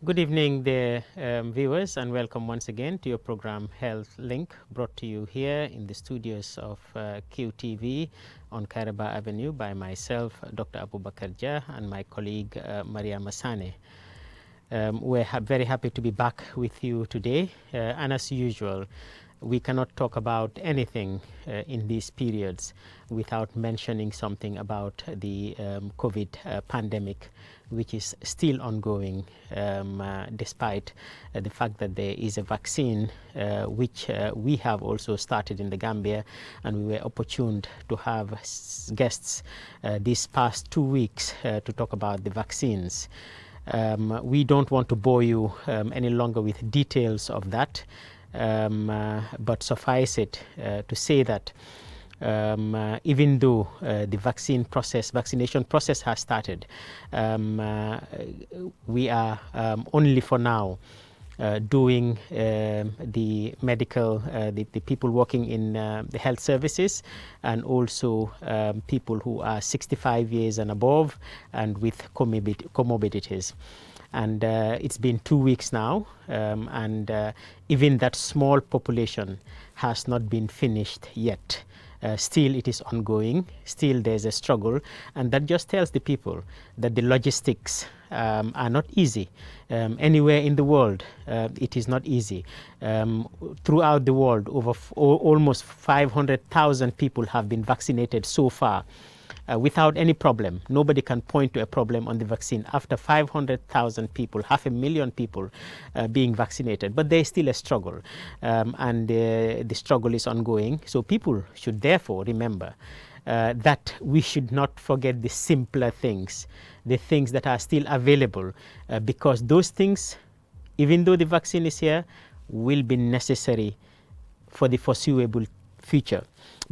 Good evening, dear viewers, and welcome once again to your program Health Link, brought to you here in the studios of QTV on Kairaba Avenue by myself, Dr. Abubakar Jah, and my colleague Maria Masane. We're very happy to be back with you today, and as usual, we cannot talk about anything in these periods without mentioning something about the COVID pandemic, which is still ongoing despite the fact that there is a vaccine which we have also started in the Gambia, and we were opportuned to have guests these past 2 weeks to talk about the vaccines. We don't want to bore you any longer with details of that, but suffice it to say that even though the vaccination process has started, we are only for now doing the medical, the people working in the health services, and also people who are 65 years and above and with comorbidities. And it's been 2 weeks now, and even that small population has not been finished yet. Still it is ongoing, still there's a struggle, and that just tells the people that the logistics are not easy. Anywhere in the world, it is not easy. Throughout the world, almost 500,000 people have been vaccinated so far. Without any problem. Nobody can point to a problem on the vaccine after 500,000 people, 500,000 people being vaccinated. But there is still a struggle, and the struggle is ongoing. So people should therefore remember that we should not forget the simpler things, the things that are still available, because those things, even though the vaccine is here, will be necessary for the foreseeable future,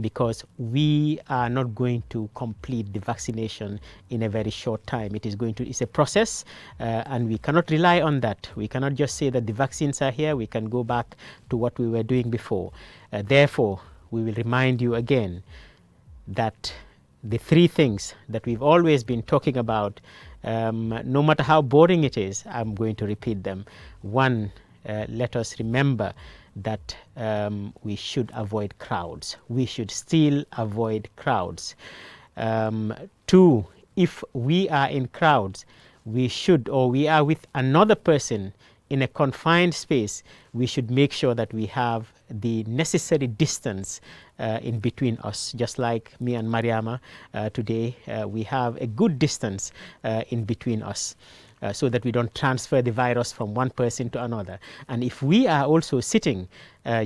because we are not going to complete the vaccination in a very short time. It's a process, and we cannot rely on that. We cannot just say that the vaccines are here, we can go back to what we were doing before. Therefore, we will remind you again that the 3 things that we've always been talking about, no matter how boring it is, I'm going to repeat them. 1, let us remember that we should avoid crowds. We should still avoid crowds. 2, if we are in crowds, we are with another person in a confined space, we should make sure that we have the necessary distance in between us. Just like me and Mariama today, we have a good distance in between us, so that we don't transfer the virus from one person to another. And if we are also sitting,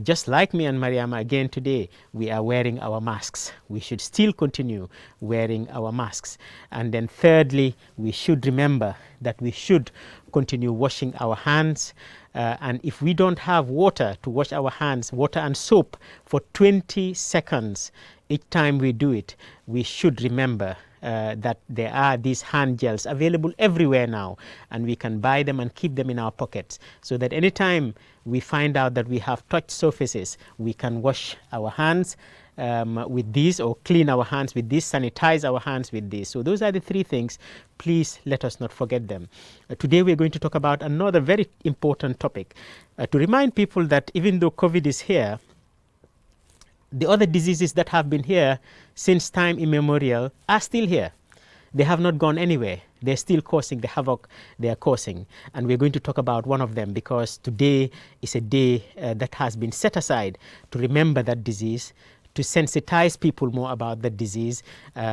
just like me and Mariama again today, we are wearing our masks. We should still continue wearing our masks. And then thirdly, we should remember that we should continue washing our hands. And if we don't have water to wash our hands, water and soap for 20 seconds each time we do it, we should remember that there are these hand gels available everywhere now, and we can buy them and keep them in our pockets, so that anytime we find out that we have touched surfaces, we can wash our hands with these, or clean our hands with this, sanitize our hands with this. So those are the 3 things. Please let us not forget them. Today we're going to talk about another very important topic, to remind people that even though COVID is here, the other diseases that have been here since time immemorial are still here. They have not gone anywhere. They're still causing the havoc they are causing. And we're going to talk about one of them, because today is a day that has been set aside to remember that disease, to sensitize people more about the disease.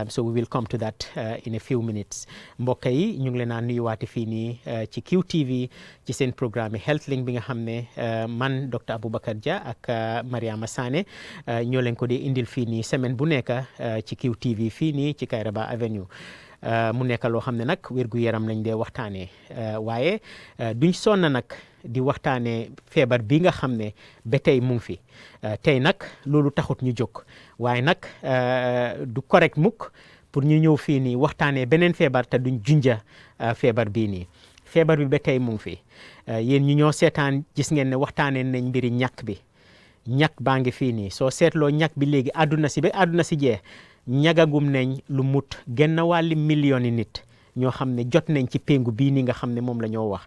So we will come to that in a few minutes. mbokk yi ñu ngi leen a nuyuwaate fii nii ci QTV ci seen programme Health Link bi nga xam ne man Dr. Abubakar Jah ak Mariama Sané ñoo leen ko di indil fii nii semaine bu nekk ci QTV fii nii ci Kairaba Avenue. Mu nekk loo xam ne nag wér-gu-yaram lañ dee waxtaanee, waaye duñ sonna nag di waxtaanee feebar bi nga xam ne ba tey mu ngi fi. Tey nag loolu taxut ñu jóg, waaye nag du correct mukk pour ñu ñëw fii nii waxtaanee beneen feebar te duñ junja feebar bii nii. Feebar bi ba tey mu ngi fi. Yéen ñu ñoo seetaan gis ngeen ne waxtaanee nañ mbiri ñàkk bi. ñàkk baa ngi fii nii, soo seetloo ñàkk bi léegi àdduna si ba àdduna si jeex, ñagagum nañ lu mut genn wàlli million nit ñoo xam ne jot nañ ci péngu bii ni nga xam ne moom la ñoo wax.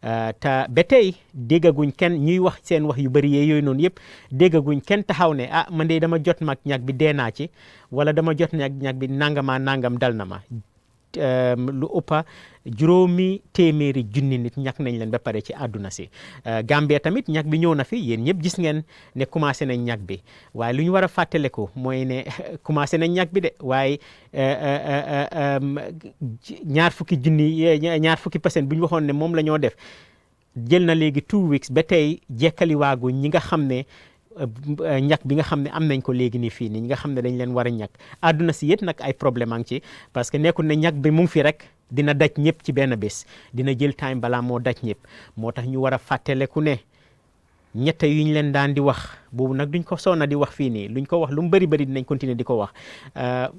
te ba tey déggaguñ kenn ñuy wax seen wax yu bëri yooyu noonu yëpp déggaguñ kenn taxaw ne ah man de dama jot mag ñag bi dee naa ci wala dama jot ñag bi nangama nangam dal na ma lu ëppa 200,000 junni nit ñàkk nañ leen ba pare ci àdduna si Gambia tamit ñàkk bi ñëw na fi yéen ñëpp gis ngeen ne commencé nañ ñàkk bi waaye lu ñu war a fàttaliku mooy ne commencé nañ ñàkk bi de waaye 20% bu ñu waxoon ne moom la ñoo def jël na léegi 2 weeks ba tey jekkali waagu ñi nga xam ne ñàkk bi nga xam ne am nañ ko léegi nii fii nii ñi nga xam ne dañ leen war a ñàkk àdduna si yëpp nag ay problème a ngi ci parce que nekkul ne ñàkk bi mu ngi fi rek dina daj ñëpp ci benn bés dina jël time balaa moo daj ñëpp moo tax ñu war a fàttaleku ne ñette yu ñu leen daan di wax boobu nag duñ ko sonna di wax fii nii luñ ko wax lu mu bëri bëri dinañ continuer di ko wax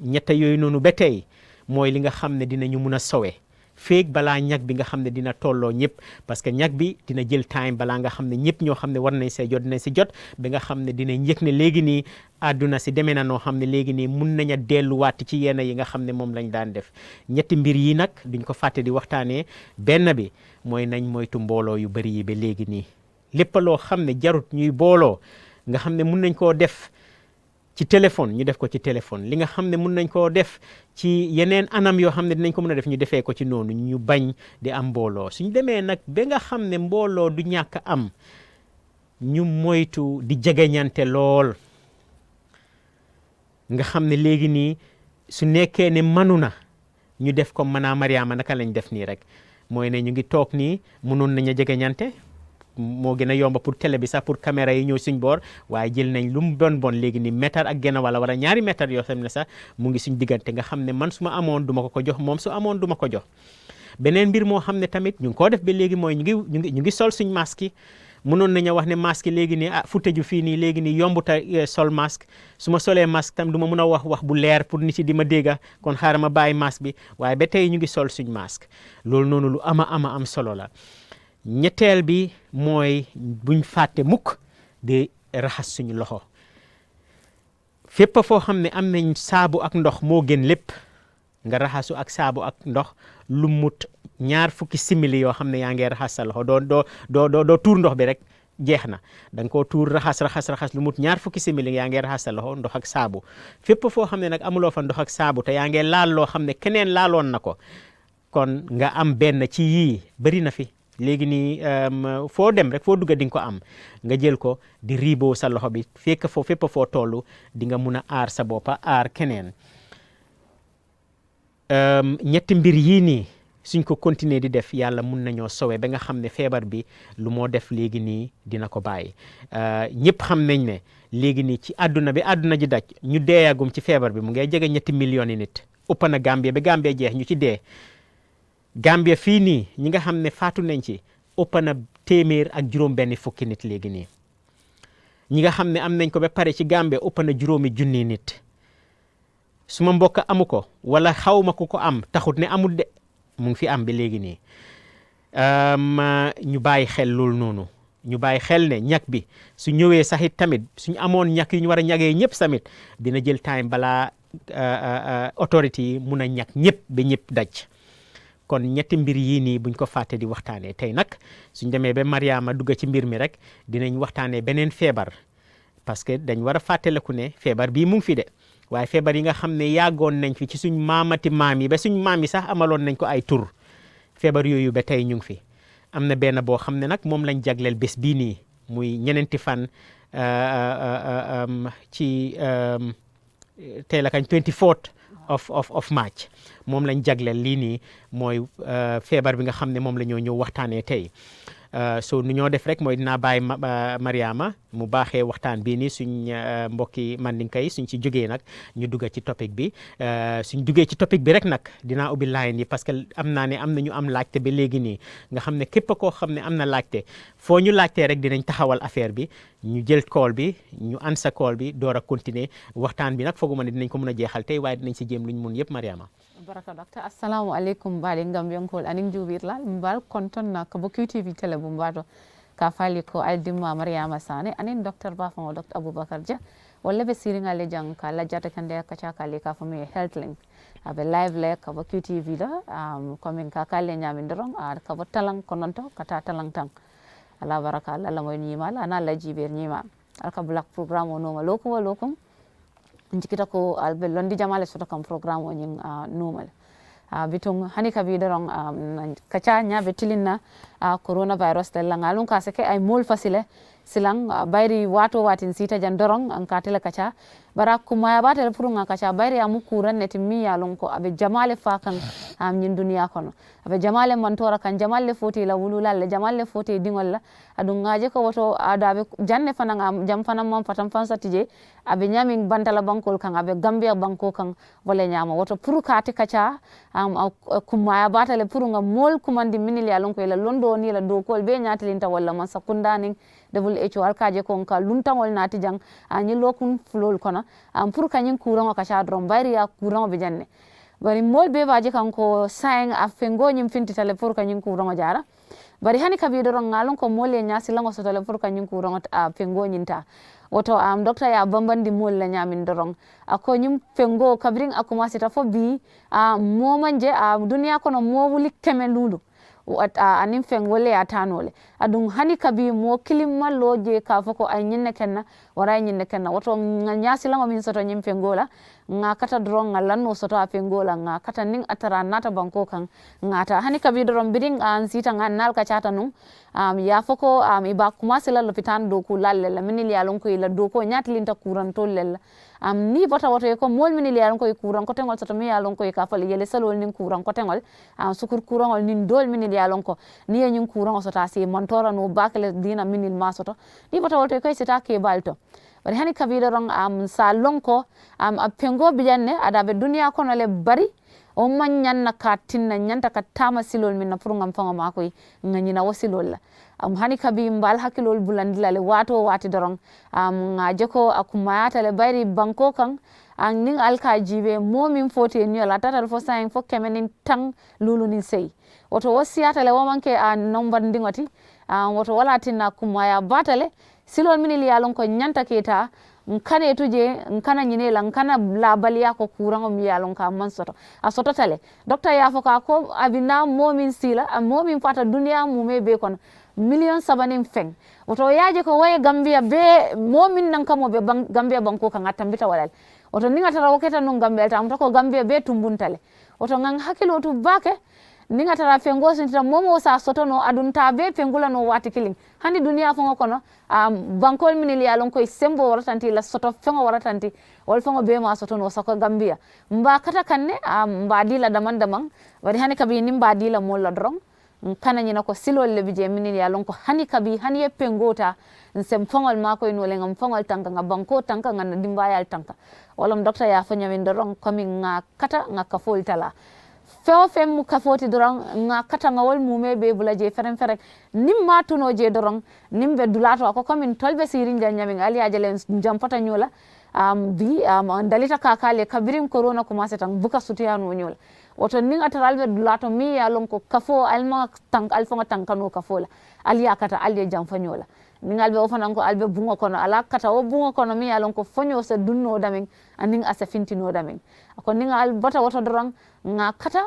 ñette yooyu noonu ba tey mooy li nga xam ne dinañu mun a sowe feeg balaa ñag bi nga xam ne dina tolloo ñëpp parce que ñag bi dina jël time balaa nga xam ne ñëpp ñoo xam ne war nañ see jot dinañ si jot ba nga xam ne dinañ yëg ne léegi nii àdduna si demee na noo xam ne léegi nii mun nañ a delluwaat ci yenn yi nga xam ne moom lañ daan def ñetti mbir yi nag duñ ko fàtte di waxtaanee benn bi mooy nañ moytu mbooloo yu bëri yi ba léegi nii lépp loo xam ne jarut ñuy booloo nga xam ne mun nañ koo def ci téléphone ñu def ko ci téléphone li nga xam ne mun nañ koo def ci yeneen anam yoo xam ne dinañ ko mën a def ñu defee ko ci noonu ñu bañ di am mbooloo suñ demee nag ba nga xam ne mbooloo du ñàkk am ñu moytu di jegeñante lool nga xam ne léegi nii su nekkee ne manu na ñu def ko mën a Mariama naka lañ def nii rek mooy ne ñu ngi toog nii mënoon nañ a jegeñante moo gën a yomba pour télé bi sax pour caméra yi ñëw suñ boor waaye jël nañ lu mu bon léegi ni mètre ak genn wala ñaari mètre yoo xam ne sax mu ngi suñ diggante nga xam ne man su ma amoon du ma ko jox moom su amoon du ma ko jox beneen mbir moo xam ne tamit ñu ngi koo def ba léegi mooy ñu ngi sol suñ masque yi mënoon nañu wax ne masque yi léegi nii fu tëju fii nii léegi nii yombuta sol masque su ma solee masque tam du ma mun a wax bu leer pour nit yi di ma dégga kon xaaral ma bàyyi masque bi waaye ba tey ñu ngi sol suñ masque loolu noonu lu ama am solo la ñetteel bi mooy buñ fàtte mukk di raxas suñu loxo fépp foo xam ne am nañ saabu ak ndox moo gën lépp nga raxasu ak saabu ak ndox lu mut 20 simili yoo xam ne yaa ngi raxas sa loxo doo tuur ndox bi rek jeex na da nga koo tuur raxas lu mut 20 simili yaa ngi raxas sa loxo ndox ak saabu fépp foo xam ne nag amuloo fa ndox ak saabu te yaa ngi laal loo xam ne keneen laaloon na ko kon nga am benn ci yii bëri na fi léegi nii foo dem rek foo dugga di nga ko am nga jël ko di riiboo sa loxo bi fépp foo tollu di nga mun a aar sa boppa aar keneen ñetti mbir yii nii suñ ko continuer di def yàlla mun nañoo sowe ba nga xam ne feebar bi lu moo def léegi nii dina ko bàyyi ñëpp xam nañ ne léegi nii ci àdduna bi àdduna ji daj ñu deeyagum ci feebar bi mu ngay jege 3 millions yi nit ëpp na Gambie ba Gambie jeex ñu ci dee Gambia fii nii ñi nga xam ne faatu nañ ci ëpp na 150 nit léegi nii ñi nga xam ne am nañ ko ba pare ci Gambia ëpp na 5,000 nit suma mbokk amu ko wala xawma ku ko am taxut ne amul de mu ngi fi am ba léegi nii ñu bàyyi xel loolu noonu ñu bàyyi xel ne ñàkk bi su ñëwee sax it tamit suñu amoon ñàkk yu ñu war a ñagee ñëpp tamit dina jël time balaa autorité yi mun a ñàkk ñëpp ba ñëpp daj kon ñetti mbir yii nii buñ ko fàtte di waxtaanee tey nag suñ demee ba Mariama dugg ci mbir mi rek dinañ waxtaanee beneen feebar parce que dañ war a fàttaliku ne feebar bii mu ngi fi de waaye feebar yi nga xam ne yàggoon nañ fi ci suñ maamati maam yi ba suñ maam yi sax amaloon nañ ko ay tur feebar yooyu ba tey ñu ngi fi am na benn boo xam ne nag moom lañ jagleel bés bii nii muy ñeneenti fan ci tey la kañ 24th of March moom lañ jagleel lii nii mooy feebar bi nga xam ne moom la ñoo ñëw waxtaanee tey so nu ñoo def rek mooy dinaa bàyyi Mariama mu baaxee waxtaan bii nii suñ mbokki mandinka yi suñ ci jógee nag ñu dugg ci topic bi suñ duggee ci topic bi rek nag dinaa ubbi line yi parce que am naa ne am na ñu am laajte ba léegi nii nga xam ne képp koo xam ne am na laajte foo ñu laajtee rek dinañ taxawal affaire bi ñu jël call bi ñu ansa call bi door a continuer waxtaan bi nag fooguma ne dinañ ko mën a jeexal tey waaye dinañ si jéem luñ mun yëpp Mariama baraka docteur assalamu alaikum bari ngam yonkol aning jubirlal mbal konton na ko QTV tele bu mbato ka fali ko aldimma Mariama Sane anin docteur ba fa docteur Abubakar Dia walla be siringa le jang ka la jata kande ka cha ka le ka fa me health link abe live le ka ba QTV da komin ka kale nyamin dorong ka ba talang kononto kata talang tang ala baraka Allah moy nyima ana la jiber nyima alka black program no ma lokum njikita ko albe londi jamale soto kam program o nyin normal bitung hani ka bidarong kacha nya betilina coronavirus dalla ngalun ka seke ay mol fasile silang bayri wato watin sita jan dorong an katela kacha bara kuma bata le furunga kacha bayri amu kuran neti mi yalon ko abe jamale fa kan nyin duniya kono abe jamale mantora kan jamale foti la wulula le jamale foti dingol la adun ngaje ko woto adabe janne fananga jam fanam mam fatam fansatije abe nyamin bantala bankol kan abe gambia banko kan wala nyama woto puru kati kacha kuma bata le furunga mol kumandi minil yalon ko la londo ni la do kol be nyatilinta wala man sakundani WHO alkaje ko ka luntangol nati jang anyi lokun flol kono pour kanyin kurango kacha drom bayri ya kurango be janne bari mol be baje kanko sayeng a fengo nyim finti tele pour kanyin kurango jara bari hani kabido ron ngalon ko mol e nyasi lango so tele pour kanyin kurango a fengo nyinta woto docteur ya bambandi mol la nyamin dorong ako nyim fengo kabring akuma sita fo bi mo manje duniya kono mo wuli kemen lulu anin fengole atanole adun hani kabi mo kilimma loje ka foko ay nyinne kenna wara nyinne kenna woto nyasi lango min soto nyim fengola nga kata dron ngalanno soto a fengola nga kata ning atara nata banko kan ngata hani kabi dron biding an sita nga nal ka chata num ya foko iba kuma sila lopitan do ku lalle la minil ya lon ko ila do ko nyatlinta kuran tollel ni bota woto ko mol minil ya lon ko kuran ko tengol soto mi ya lon ko ka fal yele salol nin kuran ko tengol sukur kuran nin dol minil ya lon ko ni nyun kuran so ta si montora no bakle dina minil ma soto ni bota woto ko sita ke balto bari hani kabida rong sa lonko a pengo bijanne ada be duniya kono le bari o man nyanna ka tinna nyanta ka tama silol min na purungam fanga makoy nganyina wasilol la hani kabi mbal hakilol bulandila le wato wati dorong ngaje ko akumayata le bari banko kan an ning alka jibe momin fote ni ala tatal fo sain fo kemenin tang lulu ni sey woto wasiyata le wamanke nombar ndingoti woto wala tinna kumaya batale silol minil yalon ko nyanta keta nkane tuje nkana nyinela nkana labali yako kurango mi yalon ka man soto a soto tale docteur ya foka ko abina momin sila momin fata duniya mume be kon million sabanin feng woto yaje ko waye gambia be momin nan kamo be gambia banko kan atambita walal woto ninga tara woketa non gambia tam to ko gambia be tumbuntale woto ngang hakilo tu bake ninga tara fengo sinta momo sa soto no adun tabe fengula no wati killing hani duniya fongo kono bankol minili yalon koy sembo waratanti la soto fengo waratanti wol fongo be ma soto no sako gambia mba kata kanne mba dila damang wari hani kabi nimba dila mo la drong kana nyina ko silol le bije minili yalon ko hani kabi hani e pengota nsem fongol mako ino le ngam fongol tanka nga banko tanka nga dimba yal tanka wolom docteur ya fanya min dorong komi nga kata nga kafol tala fewo fem mu kafoti dorong nga kata nga wol mume be bula je ferem ferek nim matuno je dorong nim be dulato ko komin tolbe sirin janyami ali ajalen jampata nyola dalita kakale kabirim corona ko masetan buka sutiyanu nyola woto ning ataralbe dulato mi ya lon ko kafo alma tank alfonga tankano kafola ali akata ali jamfa nyola ningalbe o fanan ko albe bungo kono ala kata o bungo kono mi ya lon ko fonyo se dunno damen aning asa fintino damen ko ningal bota woto dorong nga kata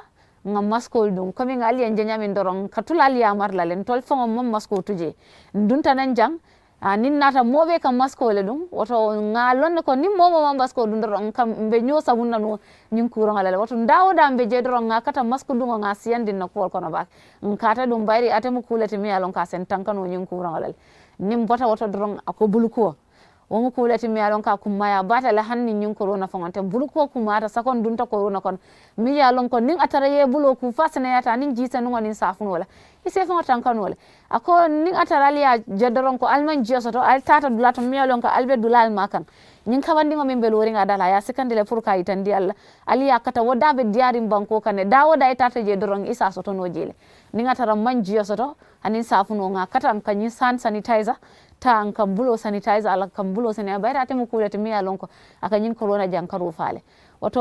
nga maskol dum komi nga ali enjanya min dorong katula ali amar lalen tol fongo mom masko tuje dunta nan jang nin nata mobe kam maskole dum woto nga lonne ko nim momo mam masko dum dorong kam be nyosa wunna no nyin kuro ngalale woto dawoda be je dorong nga kata masko dum nga siyandi na ko kono bak kata dum bayri atemu kulete mi alon ka sen tankano nyin kuro ngalale nim bota woto dorong ako buluko womo kulati mi alon ka kumaya bata la hanni nyin corona fongonte buluko kumata sakon dunta corona kon mi alon ko nin atara ye bulo ku fasana yata nin jisa nun nin safunola ise fongo tankanola ako nin atara liya jadaron ko alman jiyosoto al tata dulato mi alon ka albe dulal makan nyin kawandi ngo min belori ngadala ya sikandile pour ka itandi alla ali yakata wodabe diarim banko kane dawoda itata je dorong isa soto no jele nin atara man jiyosoto anin safuno nga katan kanyin sanitizer ta an kan bulo sanitizer ala kan bulo sanitizer bayra te mu kulati mi alon ko aka nyin corona jankaro faale woto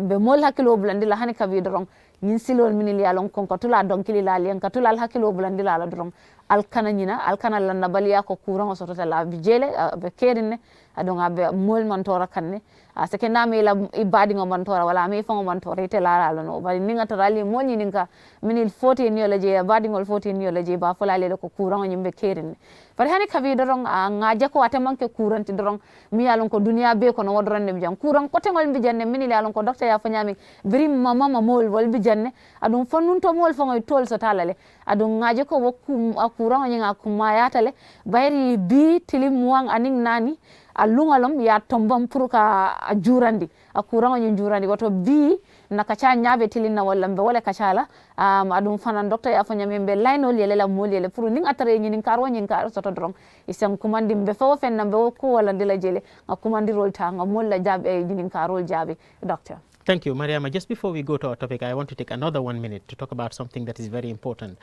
be mol hakilo bulandila hani kabi dorong nyin silol minil yalon kon ko tula don kilila len ka tula hakilo bulandila la dorong alkana nyina alkana landa baliya ko courant o sotota la bi jele be kedinne adonga be mol mantora kanne seke nami la ibadi ngo mantora wala mi fango mantora ite la la no bari ninga tarali mol ninka minil 14 yo la je badi ngol 14 yo la je ba fola le ko courant nyimbe kedinne bari hani kavi dorong ngaja ko ate manke courant dorong mi yalon ko duniya be ko no wodronde bi jam courant ko tengol bi janne minil yalon ko docteur ya fanyami biri mama mol wol bi janne adum fonnun to mol fango tol so talale adum ngaje ko wokum courant nyinga kuma yatale bayri bi tilim wang aning nani a lungalom ya tombam pour ka a jurandi a courant nyi jurandi woto bi nakacha nyabe tilinna walla mbe wala kachala adum fanan docteur ya fanya membe line yele la mol yele pour ning atare nyi ning karo nyi karo soto drong isam kumandi mbe fo fen nambe ko wala ndila jele ngakumandi rol ta ngamol la jabe nyi karo jabe doctor. Thank you, Mariama. Just before we go to our topic, I want to take another 1 minute to talk about something that is very important.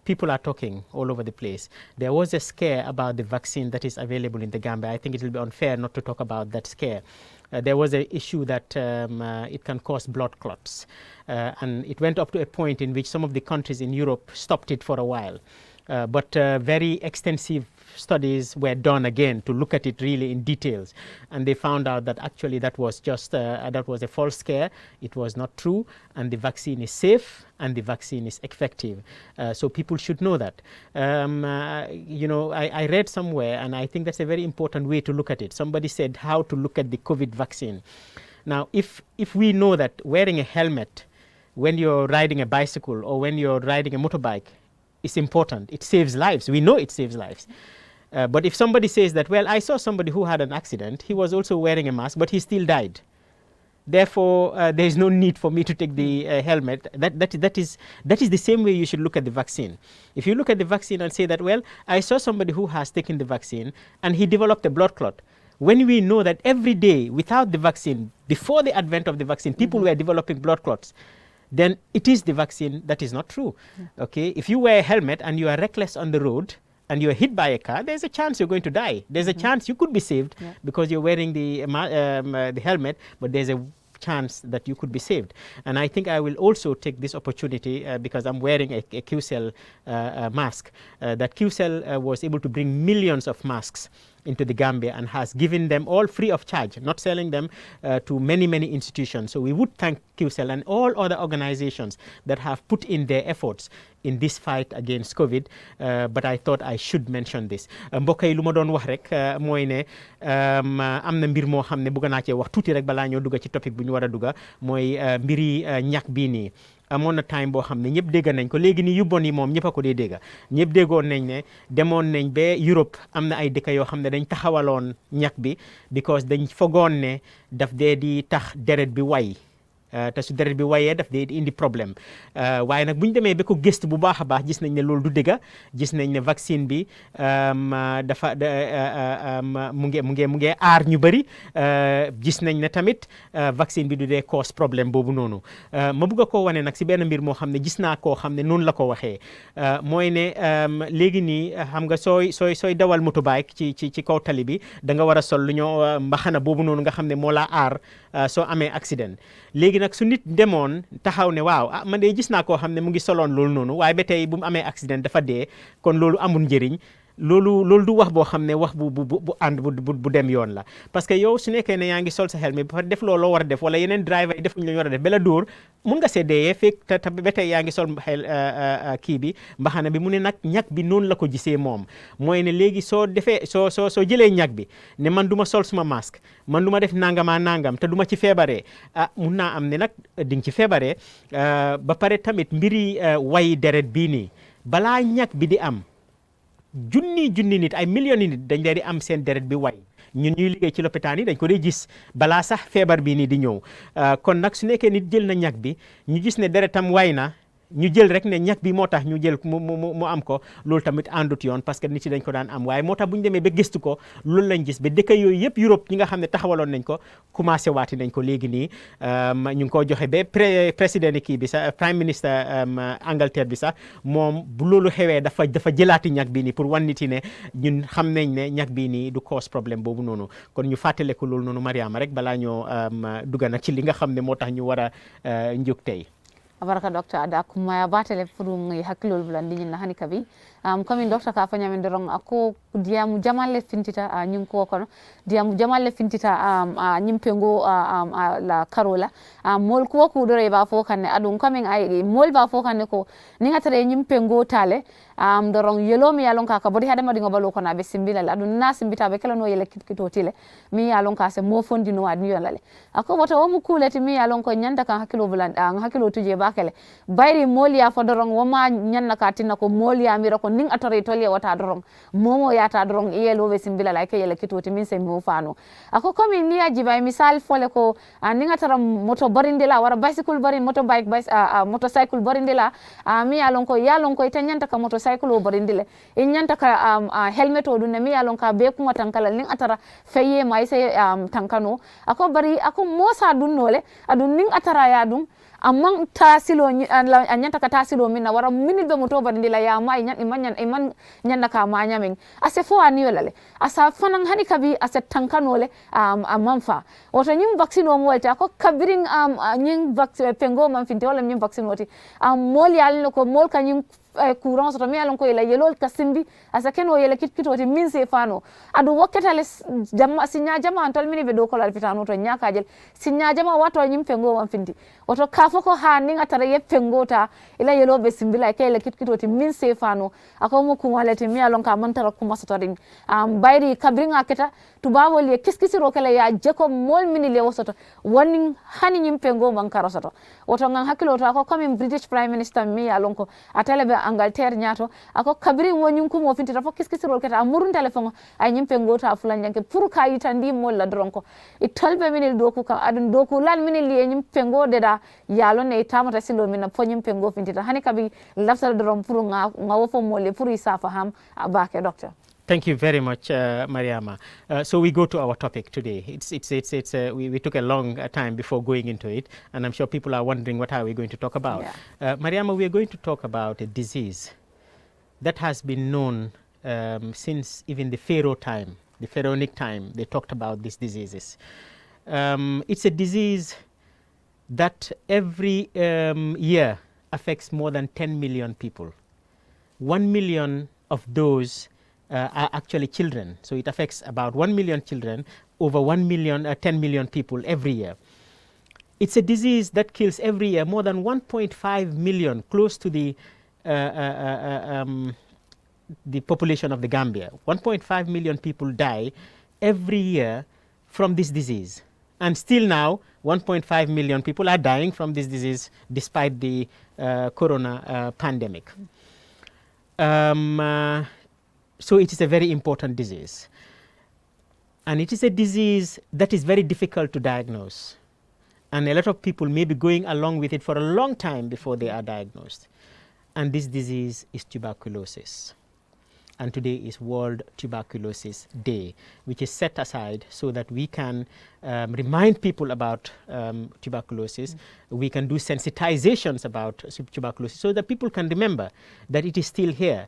People are talking all over the place. There was a scare about the vaccine that is available in the Gambia. I think it will be unfair not to talk about that scare. There was an issue that it can cause blood clots. And it went up to a point in which some of the countries in Europe stopped it for a while. But very extensive studies were done again to look at it really in details, and they found out that actually that was just that was a false scare. It was not true, and the vaccine is safe and the vaccine is effective. So people should know that. You know, I read somewhere, and I think that's a very important way to look at it. Somebody said how to look at the COVID vaccine. Now, if we know that wearing a helmet when you're riding a bicycle or when you're riding a motorbike is important, it saves lives. We know it saves lives. But if somebody says that, well, I saw somebody who had an accident, he was also wearing a mask, but he still died. Therefore, there is no need for me to take the helmet. That is the same way you should look at the vaccine. If you look at the vaccine and say that, well, I saw somebody who has taken the vaccine and he developed a blood clot. When we know that every day without the vaccine, before the advent of the vaccine, people were developing blood clots, then it is the vaccine that is not true. Okay, if you wear a helmet and you are reckless on the road and you are hit by a car, there's a chance you're going to die. There's a chance you could be saved because you're wearing the helmet, but there's a chance that you could be saved. And I think I will also take this opportunity because I'm wearing a QCell mask, that QCell was able to bring millions of masks into the Gambia and has given them all free of charge, not selling them to many institutions. So we would thank QCell and all other organizations that have put in their efforts in this fight against COVID, but I thought I should mention this. Mbokk yi lu ma doon wax rek mooy ne am na mbir moo xam ne bëgg naa cee wax tuuti rek balaa ñoo dugga ci topic bu ñu war a dugga mooy mbiri ñàkk bii nii. amoon na time boo xam ne ñëpp dégg nañ ko léegi nii yu bon yi moom ñëpp a ko dee dégg ñëpp déggoon nañ ne demoon nañ ba Europe am na ay dëkk yoo xam ne dañ taxawaloon ñàkk bi because dañ fogoon ne daf dee di tax deret bi way te su deret bi wayee daf dee indi problème waaye nag bu ñu demee ba ko gëstu bu baax a baax gis nañ ne loolu du dëgg gis nañ ne vaccine bi dafa mu ngi aar ñu bëri gis nañ ne tamit vaccine bi du dee cause problème boobu noonu ma bëgg a koo wane nag si benn mbir moo xam ne gis naa koo xam ne noonu la ko waxee mooy ne léegi nii xam nga sooy dawal motorbike ci kaw tali bi da nga war a sol lu ñoo mbaxana boobu noonu nga xam ne moo laa aar soo amee accident léegi nag su nit demoon taxaw ne waaw man de gis naa koo xam ne mu ngi soloon loolu noonu waaye ba tey bu mu amee accident dafa dee kon loolu amul njëriñ loolu du wax boo xam ne wax bu ànd bu dem yoon la parce que yow su nekkee ne yaa ngi sol sa helmet ba def looloo war a def wala yeneen driver yi defuñ la ñu war a def ba la dóor mun nga see deeyee fekk te ba tey yaa ngi sol kii bi mbaxana bi mu ne nag ñag bi noonu la ko gisee moom mooy ne léegi soo defee soo jëlee ñag bi ne man du ma sol suma masque man du ma def nangamaa nangam te du ma ci feebaree mun naa am ne nag di nga ci feebaree ba pare tamit mbiri way deret bii nii balaa ñag bi di am junni nit ay millions nit dañ leen di am seen deret bi way ñun ñuy liggéey ci lopitaan yi dañ ko dee gis balaa sax feebar bii nii di ñëw kon nag su nekkee nit jël na ñag bi ñu gis ne deretam way na ñu jël rek ne ñag bi moo tax ñu jël mu am ko loolu tamit àndut yoon parce que nit yi dañ ko daan am waaye moo tax bu ñu demee ba gëstu ko loolu lañ gis ba dëkk yooyu yëpp Europe ñi nga xam ne taxawaloon nañ ko commencé waati nañ ko léegi nii ñu ngi ko joxe ba président kii bi sax prime minister Angleterre bi sax moom bu loolu xewee dafa jëlaati ñag bi nii pour wan nit yi ne ñun xam nañ ne ñag bi nii du cause problème boobu noonu kon ñu fàttale ko loolu noonu Mariama rek balaa ñoo dugga nag ci li nga xam ne moo tax ñu war a njóg tey. abaraka doctor ada kuma ya batele furu ngi hakkilol bulandi nyin hani kabi comme doctor ka fanya men dorong ako diamu jamalle fintita nyum ko kono diamu jamalle fintita nyim pengo la karola mol ko ko dore ba fo kanne adun coming ay mol ba fo kanne ko ninga tare nyim pengo tale dorong yelo mi yalon ka bodi hada madi ngobalo ko na be simbila la adun na simbita be kala no yele kitkito tile mi yalon ka se mo fondi no adni yolale ako boto o mu kuleti mi yalon ko nyanda kan hakkilo bulandi hakkilo tuje bakele bayri moliya fo dorong woma nyanna ka tinna ko moliya mira ko ning atore tole wata dorong momo yata dorong yelo be simbila la ke yele kitoti min se mo fano ako komi ni ajiba misal fole ko ninga tara moto barindela wara bicycle barin motorbike motorcycle barindela mi yalon ko ita nyanta ka motorcycle o barindile in nyanta ka helmet o dunne mi yalon ka be kuma tankala ning atara feye mai se tankano ako bari ako mosa dunnole adun ning atara ya dun amman tasilo anyanta ka tasilo minna wara minil be moto barindila ya mai iman nyanna ka ma nyamin ase fo aniyolale asa fanan hani kabi ase tankanole amman fa woto nyim vaccine o molta ko kabirin nyim vaccine pengo man finte wala nyim vaccine woti mol yalno ko mol kanyim courant soto mi alon ko ila yelol kasimbi asa ken o yele kitkitoti min se fano adu wokketale jamma sinya jama antol mini be do ko alfitano to nyaka jel sinya jama wato nyim pengo wan findi woto kafo ko ha ninga tara ye pengota ila yelo be simbila ke ila kitkitoti min se fano ako mo ko walete mi alon ka man tara kuma soto ring bayri kabringa keta tubawol ye kiskisiro kala ya jeko mol mini le wosoto woni hani nyim pengo man karosoto woto ngan hakilo to ako comme British Prime Minister mi alon ko atele be Angleterre nyato ako kabiri wonyum ko mo fintita fo kiskisirol keta amurun telephone ay nyimpe ngota fulan janke pour ka yitandi mol la dronko e tolbe minil doku ka adun doku lan minil li nyimpe ngode da yalo ne tamata silo min fo nyimpe ngo fintita hani kabi lafsal drom pour ngawo fo mole pour isafa ham abake doctor. Thank you very much, Mariama. So we go to our topic today. We took a long time before going into it, and I'm sure people are wondering what are we going to talk about. Yeah. Mariama, we are going to talk about a disease that has been known since even the Pharaoh time, the Pharaonic time. They talked about these diseases. It's a disease that every year affects more than 10 million people. 1 million of those are actually children. So it affects about 1 million children, over 10 million people every year. It's a disease that kills every year more than 1.5 million, close to the population of the Gambia. 1.5 million people die every year from this disease. And still now, 1.5 million people are dying from this disease despite the corona pandemic. So it is a very important disease. And it is a disease that is very difficult to diagnose. And a lot of people may be going along with it for a long time before they are diagnosed. And this disease is tuberculosis. And today is World Tuberculosis Day, which is set aside so that we can remind people about tuberculosis. We can do sensitizations about tuberculosis so that people can remember that it is still here,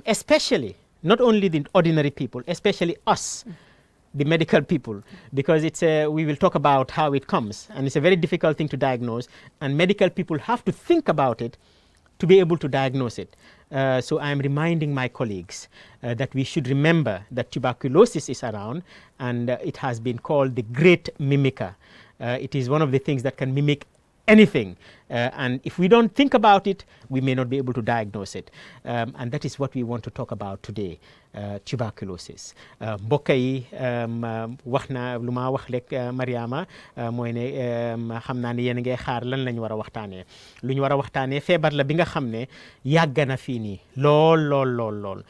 especially not only the ordinary people, especially us, the medical people, because we will talk about how it comes, and it's a very difficult thing to diagnose, and medical people have to think about it to be able to diagnose it. So I am reminding my colleagues that we should remember that tuberculosis is around, and it has been called the great mimicker. It is one of the things that can mimic anything, and if we don't think about it, we may not be able to diagnose it, and that is what we want to talk about today, tuberculosis. Mbokk yi wax na lu ma wax rek Mariama mooy ne xam naa ne yéen a ngi xaar lan la ñu war a waxtaanee. Lu ñu war a waxtaanee feebar la bi nga xam ne yàgg na fii nii lool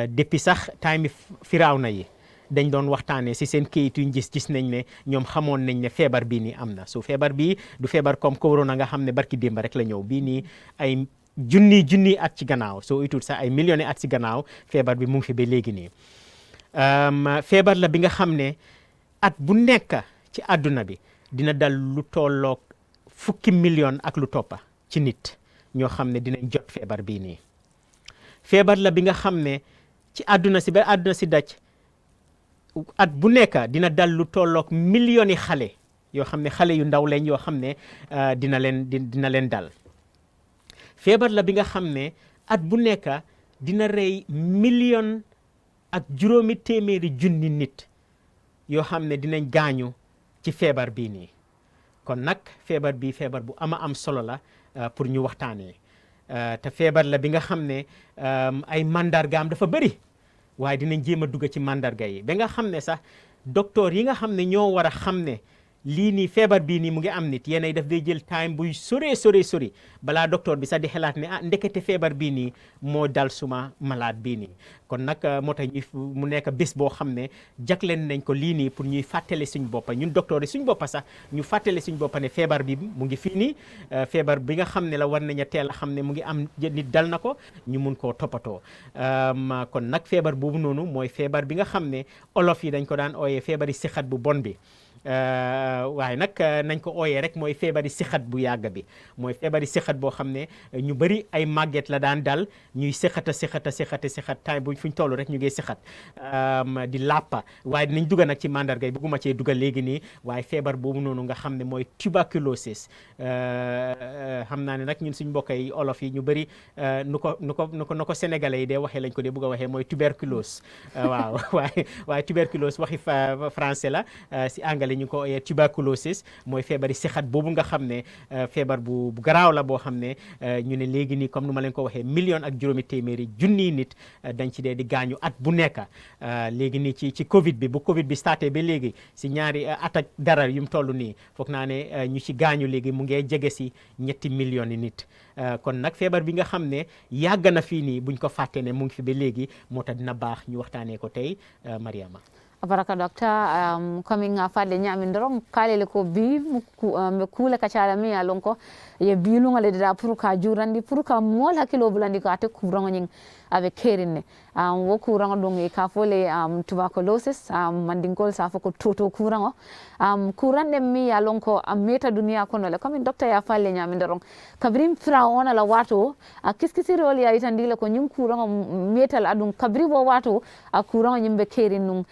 depuis sax time Firawna yi dañ doon waxtaanee si seen kayit yuñ gis nañ ne ñoom xamoon nañ ne feebar bii nii am na. So feebar bii du feebar comme corona nga xam ne barki démb rek la ñëw, bii nii ay junni at ci gannaaw, soo itul sax ay millions at ci gannaaw feebar bi mu ngi fi ba léegi nii. Feebar la bi nga xam ne at bu nekk ci àdduna bi dina dal lu tolloog 10 million ak lu toppa ci nit ñoo xam ne dinañ jot feebar bii nii. Feebar la bi nga xam ne ci àdduna si ba àdduna si daj at bu nekk dina dal lu tolloog millions yi xale yoo xam ne xale yu ndaw lañ yoo xam ne dina leen dal. feebar la bi nga xam ne at bu nekk dina rey million ak juróomi téeméeri junni nit yoo xam ne dinañ gaañu ci feebar bii nii kon nag feebar bi feebar bu am solo la pour ñu waxtaanee te feebar la bi nga xam ne ay mandargaam dafa bëri waaye dinañ jéem a dugg ci mandarga yi ba nga xam ne sax docteur yi nga xam ne ñoo war a xam ne lii nii feebar bii nii mu ngi am nit yéenay daf day jël time buy sori balaa docteur bi sax di xalaat ne ndekete feebar bii nii moo dal suma malade bii nii kon nag moo tax mu nekk bés boo xam ne jagleen nañ ko lii nii pour ñuy fàttali suñ boppa ñun docteur yi suñ boppa sax ñu fàttali suñ boppa ne feebar bi mu ngi fii nii feebar bi nga xam ne la war nañ a teel a xam ne mu ngi am nit dal na ko ñu mun koo toppatoo kon nag feebar boobu noonu mooy feebar bi nga xam ne olof yi dañ ko daan ooyee feebari sixat bu bon bi waaye nag nañ ko ooyee rek mooy feebari sixat bu yàgg bi mooy feebari sixat boo xam ne ñu bëri ay màgget la daan dal ñuy sixata time buñ fuñ toll rek ñu ngi sixat di làppa waaye dinañ dugga nag ci mandarga yi bëgguma cee dugga léegi nii waaye feebar boobu noonu nga xam ne mooy tuberculosis xam naa ne nag ñun suñ mbokk yi olof yi ñu bëri nu ko sénégalais yi dee waxee lañ ko dee bëgg a waxee mooy tuberculose waaw waaye tuberculose waxi français la si anglais ñu ko ooyee tuberculosis mooy feebari sixat boobu nga xam ne feebar bu garaaw la boo xam ne ñu ne léegi nii comme nu ma leen ko waxee million ak juróomi téeméeri junniy nit dañ ci dee di gaañu at bu nekk léegi nii ci Covid bi bu Covid bi starté ba léegi si ñaari at ak dara yu mu toll nii foog naa ne ñu ci gaañu léegi mu ngee jege si 3 millions yi nit kon nag feebar bi nga xam ne yàgg na fii nii buñ ko fàtte ne mu ngi fi ba léegi moo tax dina baax ñu waxtaanee ko tey Mariama baraka docteur komin nga fadde ñamin doron kalele ko bi me kula ka cala mi alon ko ye bilungale da pour ka jurandi pour ka mol hakilo bulandi ko ate kubrango nyin ave kerinne wo kurango dong e ka fole tuberculosis mandinkol sa fo ko toto kurango kurande mi alon ko meta dunia kono le komin docteur ya falle ñamin doron kabrim fra ona la wato kiskisirol ya itandile ko nyum kurango metal adun kabri bo wato kurango nyimbe kerin num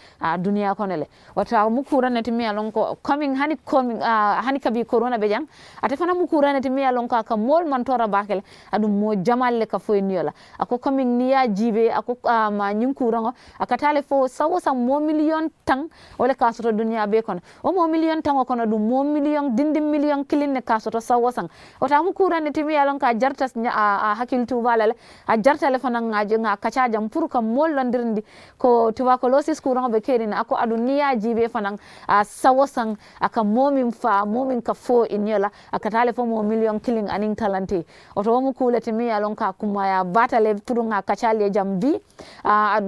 dunia kono le wata mu kuranati mi alon ko coming hani kabi corona be jang ate fana mu kuranati mi alon ko ka mol man tora bakel adum mo jamalle ka fo niola ako coming niya jibe ako ma nyum kurango akatale fo sawo sam mo million tang wala ka soto dunia be kono o mo million tang kono dum mo million dindi million kilin ne ka soto sawo sang wata mu kuranati mi alon ka jartas hakil tubalale a jartale fana ngaje nga kacha jam pour ka mol londirndi ko tuberculosis kurango be kerin ako adu niya jibe fanan sawosan aka momin ka fo inyola aka tale fo mo million killing anin talante oto mu kulati mi alon ka kuma ya batale purunga kachale jambi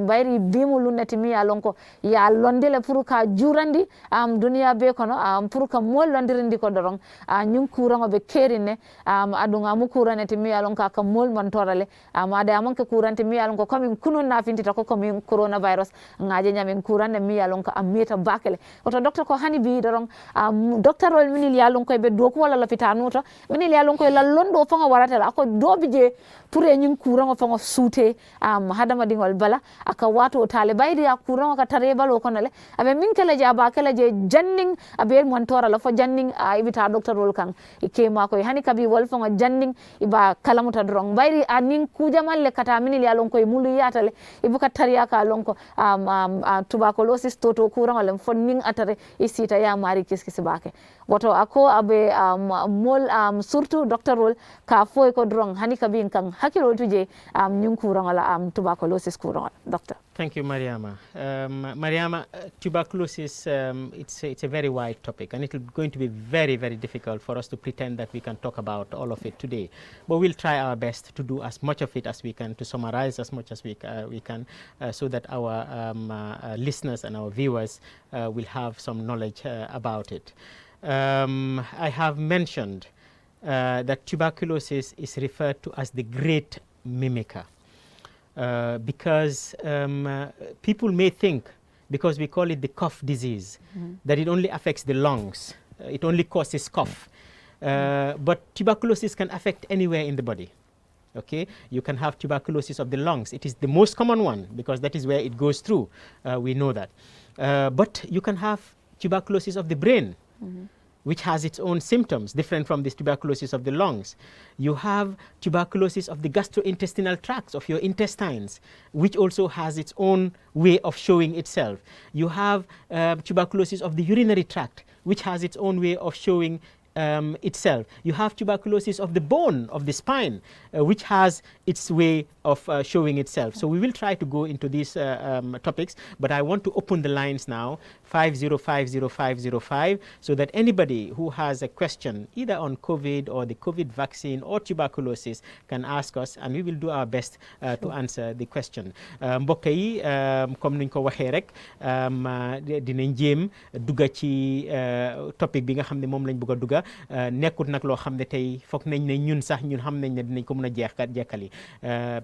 bayri bimu lunati mi alon ko ya londele puru ka jurandi dunia be kono puru ka mol londirindi ko doron nyum kurango be kerine adu nga mu kuranati mi alon ka mol man torale ada amon ka kuranti mi alon ko komin kunun na fintita ko komin coronavirus ngaje nyamin kurande mi yalon ko ameta bakele oto docteur ko hani bi doron docteur rol minil yalon ko be do ko wala lopitanu to minil yalon ko la londo fanga warata la ko dobije pour ñin kurango fanga suute hadama dingol bala aka wato tale baydi ya kurango ka tare balo kono le abe min kala ja bakela je janning abe mon tora la fo janning ibita docteur rol kan ke ma ko hani kabi wol fanga janning iba kalamuta doron baydi anin kujamalle kata minil yalon ko mulu yatale ibuka tariya ka lonko tuberculosis toto kurango lem fonning atare isita ya mari kiskisi bake woto ako abe mol surtout docteur rol ka foy ko drong hani kabin kan hakilo tuje nyum kurango la tuberculosis kurango doctor. Thank you, Mariama. Mariama, tuberculosis, it's a very wide topic, and it's going to be very, very difficult for us to pretend that we can talk about all of it today. But we'll try our best to do as much of it as we can, to summarize as much as we can, so that our listeners and our viewers will have some knowledge about it. I have mentioned that tuberculosis is referred to as the great mimicker. Because people may think, because we call it the cough disease, that it only affects the lungs, it only causes cough. But tuberculosis can affect anywhere in the body. Okay, you can have tuberculosis of the lungs. It is the most common one because that is where it goes through. We know that. But you can have tuberculosis of the brain. which has its own symptoms, different from this tuberculosis of the lungs. You have tuberculosis of the gastrointestinal tracts, of your intestines, which also has its own way of showing itself. You have tuberculosis of the urinary tract, which has its own way of showing itself. You have tuberculosis of the bone, of the spine, which has its way of showing itself. So we will try to go into these topics, but I want to open the lines now, 5050505, so that anybody who has a question either on COVID or the COVID vaccine or tuberculosis can ask us, and we will do our best to answer the question. Mbokk yi comme niñ ko waxee rek dinañ jéem dugga ci topic bi nga xam ne moom lañ bëgg a dugga nekkut nag loo xam ne tey foog nañ ne ñun sax ñun xam nañ ne dinañ ko mën a jekkali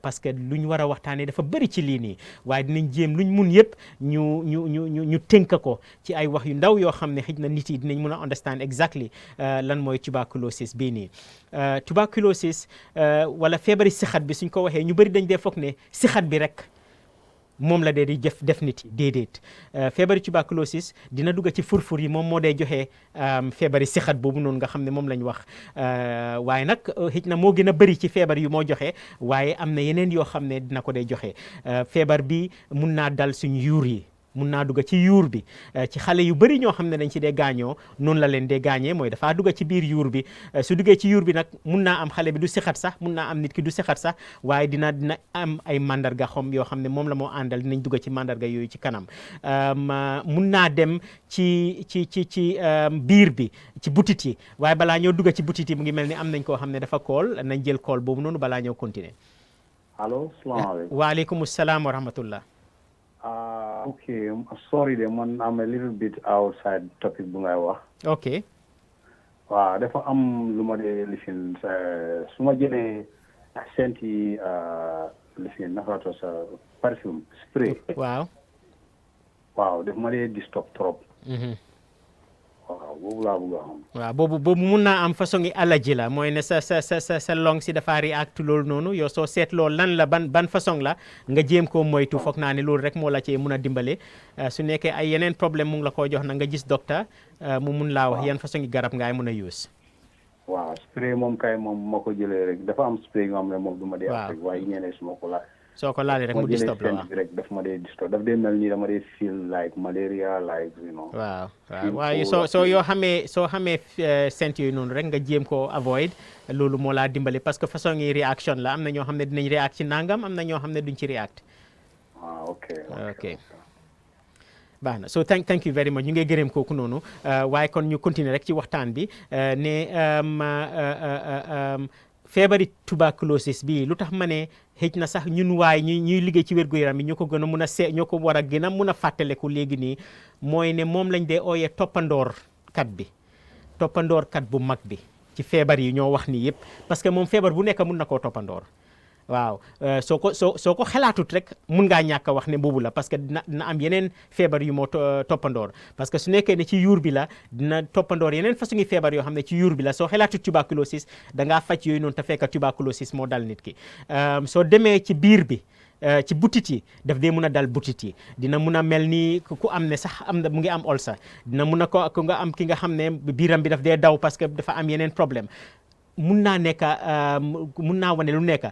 parce que luñ war a waxtaanee dafa bëri ci lii nii waaye dinañ jéem luñ mun yëpp ñu tënk ko ci ay wax yu ndaw yoo xam ne xëj na nit yi dinañ mën a understand exactly lan mooy tuberculosis bii nii. Tuberculosis wala feebari sixat bi suñ ko waxee ñu bëri dañ dee foog ne sixat bi rek moom la dee di def nit yi déedéet feebari tuberculosis dina dugg ci furfur yi moom moo dee joxe feebari sixat boobu noonu nga xam ne moom lañ wax waaye nag xëj na moo gën a bëri ci feebar yu moo joxe waaye am na yeneen yoo xam ne dina ko dee joxe feebar bi mun naa dal suñ yuur yi mun naa dugg ci yuur bi ci xale yu bëri ñoo xam ne dañ ci dee gaañoo noonu la leen dee gaañee mooy dafaa dugg ci biir yuur bi su duggee ci yuur bi nag mun naa am xale bi du sixat sax mun naa am nit ki du sixat sax waaye dina am ay mandarga xom yoo xam ne moom la moo àndal dinañ dugg ci mandarga yooyu ci kanam mun naa dem ci biir bi ci butit yi waaye balaa ñoo dugg ci butit yi mu ngi mel ni am nañ koo xam ne dafa kool nañ jël kool boobu noonu balaa ñoo continuer. allo salaamaaleykum. waaleykum salaam wa rahmatullah. Okay, sorry de man I'm a little bit outside topic bu ngay wax. Okay. waaw dafa am lu ma dee lifin su ma jëlee senti lifin naka sa perfume spray. waaw. waaw daf ma dee disturb trop. waaw boobu laa bëgg a xam. waaw boobu mun naa am façon yi allergie la mooy ne sa long si dafa react loolu noonu yow soo seetloo lan la ban façon la nga jéem koo moytu foog naa ne loolu rek moo la cee mun a dimbale su nekkee ay yeneen problème mu ngi la koo jox na nga gis docteur mu mun laa wax yan façon yi garab ngaay mun a use. waaw spray moom kay moom ma ko jëlee rek dafa am spray nga xam ne moom du ma dee. waaw waaye ñeneen su ma ko laaj. soo ko laalee rek mu disturb la waaw rek daf ma dee disturb daf dee mel nii dama dee feel like malaria like you know. waaw waaye soo yoo xamee sent yooyu noonu rek nga jéem koo avoid loolu moo laa dimbali parce que façon yi réaction la am na ñoo xam ne dinañ react ci nangam am na ñoo xam ne duñ ci react. ok baax na so thank you very much ñu ngi gërëm kooku noonu waaye kon ñu continuer rek ci waxtaan bi ne feebari tuberculosis bi lu tax ma ne xëj na sax ñun waaye ñuy liggéey ci wér-gu-yaram yi ñoo ko gën a mun a ñoo ko war a gën a mun a fàttaleku léegi nii mooy ne moom lañ dee ooyee toppandoor kat bu mag bi ci feebar yi ñoo wax ni yëpp parce que moom feebar bu nekk mun na koo toppandoor waaw soo ko xalaatut rek mun ngaa ñàkk a wax ne boobu la parce que dina am yeneen feebar yu moo toppandoor parce que su nekkee ne ci yuur bi la dina toppandoor yeneen façon ngi feebar yoo xam ne ci yuur bi la soo xalaatut tuberculosis dangaa faj yooyu noonu te fekk tuberculosis moo dal nit ki soo demee ci biir bi ci butit yi daf dee mun a dal butit yi dina mun a mel ni ku am ne sax am na mu ngi am ulcer dina mun a ko nga am ki nga xam ne biiram bi daf dee daw parce que dafa am yeneen problème mun naa wane lu nekk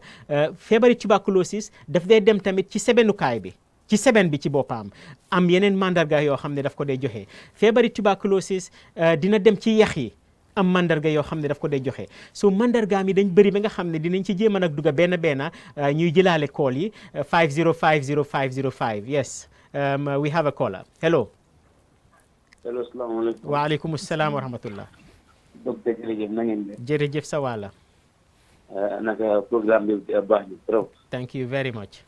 feebari tuberculosis daf dee dem tamit ci sebenukaay bi ci seben bi ci boppam am yeneen mandarga yoo xam ne daf ko dee joxe feebari tuberculosis dina dem ci yax yi am mandarga yoo xam ne daf ko dee joxe so mandarga mi dañ bëri ba nga xam ne dinañ ci jéem a nag dugga benn ñuy jëlaale call yi 5050505 yes we have a caller hello salaamaaleykum waaleykum salaam wa rahmatullah docteur jërëjëf na ngeen def. jërëjëf sa wàlla. naka programme bi baax na trop. thank you very much.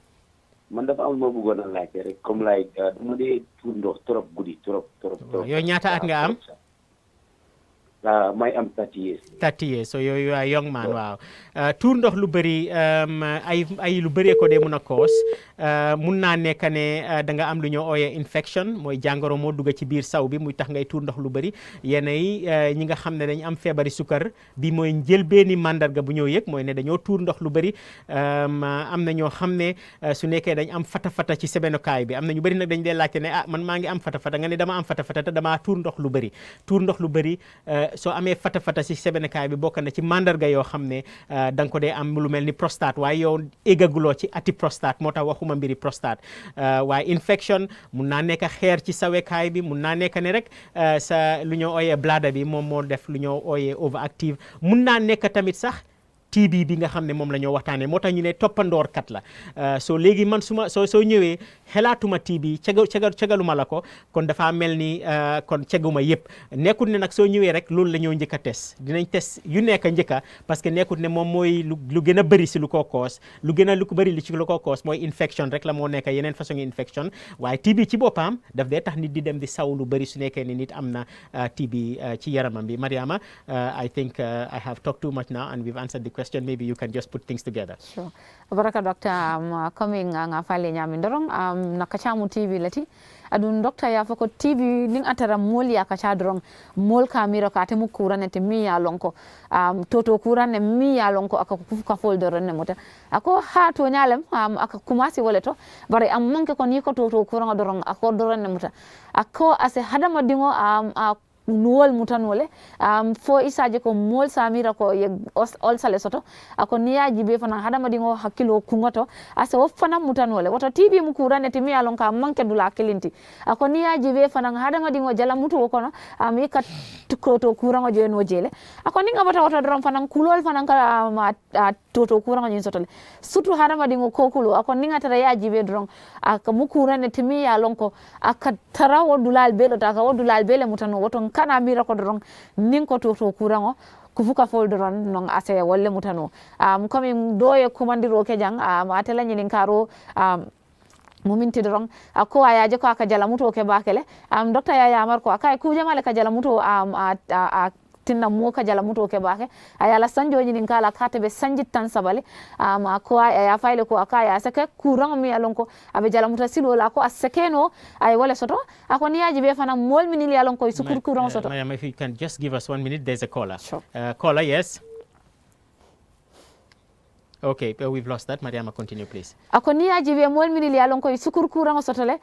man dafa am lu ma bëggoon a laajte rek comme dama dee tuur ndox trop guddi trop. yow ñaata at nga am. may am 30 years. 30 years so you are young man waaw tuur ndox lu bëri ay lu bëree ko dee mun a cause mun naa nekk ne da nga am lu ñoo ooyee infection mooy jàngoro moo dugg ci biir saw bi muy tax ngay tuur ndox lu bëri yenn yi ñi nga xam ne dañ am feebari sukar bi mooy njëlbeeni mandarga bu ñëw yëg mooy ne dañoo tuur ndox lu bëri am na ñoo xam ne su nekkee dañ am fata-fata ci sebenukaay bi am na ñu bëri nag dañ dee laajte ne man maa ngi am fata-fata nga ne dama am fata-fata te damaa tuur ndox lu bëri soo amee fata si sebenekaay bi bokk na ci mandarga yoo xam ne da nga ko dee am lu mel ni prostate waaye yow éggaguloo ci ati prostate moo tax waxuma mbiri prostate waaye infection mun naa nekk xeer ci sawekaay bi mun naa nekk ne rek sa lu ñoo ooyee bladder bi moom moo def lu ñoo ooyee overactive mun naa nekk tamit sax TB bi nga xam ne moom la ñoo waxtaanee moo tax ñu ne toppandoorkat la soo léegi man soo ñëwee xelaatuma TB cegaluma la ko kon dafa mel ni kon ceguma yëpp nekkut ne nag soo ñëwee rek loolu la ñoo njëkk a test dinañ test yu nekk njëkka parce que nekkut ne moom mooy lu gën a bëri si lu ko koos lu bëri li ci lu ko koos mooy infection rek la moo nekk yeneen façon infection waaye TB ci boppam daf dee tax nit di dem di saw lu bëri su nekkee ni nit am na TB ci yaramam bi Mariama I think I have talked too much now and we've answered the question. Maybe you can just put things together. Sure. Baraka doctor coming nga fale nyami ndorong nakachamu TV lati adun doctor ya fako TV ning atara mol ya kacha dorong mol kamera ka te mukura ne te mi ya lonko toto kura ne mi ya lonko aka kufuka folder ne mota ako ha to nyalem aka kumasi woleto bare am manke ko ni ko toto kura dorong ako doron ne mota ako ase hadama dingo nuwol mutanole fo isaje ko mol samira ko ye ol sale soto ako niyaji be fana hadama dingo hakkilo kungoto ase wo fana mutanole woto TV mu kurane timi alon ka manke dula kelinti ako niyaji be fana hadama dingo jala mutu kono mi kat ko to kurango je no jele ako ninga bata woto drom fana kulol fana ka toto kurango nyin sotole sutu hadama dingo ko kulo ako ninga tara yaji be drom aka mu kurane timi alon ko aka tara wodulal belo ta ka wodulal bele mutano woto kana mira ko dorong nin ko to kurango kufuka foldoron non ase wolle mutano comme doye kumandiro ke jang atela nyin karo muminti dorong ako ayaje ko aka jala muto ke bakele docteur Yaya Amar ko akay ku jamale ka jala muto tinna mo ka jala muto ke bake ayala sanjo nyin kala kate be sanjit tan sabale ko aya fayle ko akaya sake kurang mi alon ko abe jala muto silo la ko asekeno ay wala soto ako niyaji be fana mol minili alon ko sukur kurang soto Mayam, if you can just give us 1 minute, there's a caller. Sure. Caller, yes. Okay, we've lost that. Mariama, continue, please. Ako niyaji be mol minili alon ko sukur kurang sotole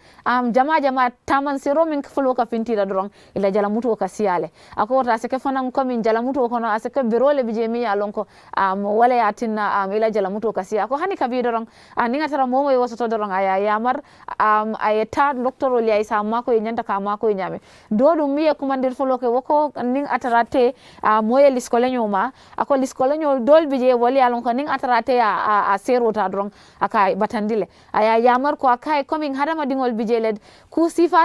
jama taman sero min folo ka fintira dorong ila jala muto ka siale ako wata sake fana ko min jala muto kono asake berole bije mi alon ko wala yatinna ila jala muto ka siya ako hani ka bi dorong ninga tara momo e wosoto dorong aya yamar ayeta doctor li ay sa mako e nyanta ka mako e nyame dodu mi e kumandir folo ke woko ning atarate moye liskolenyo ma ako liskolenyo dol bije wali alon ko ning atarate a sero ta drong aka batandile aya yamar ko akai coming hadama dingol bijeled ku sifa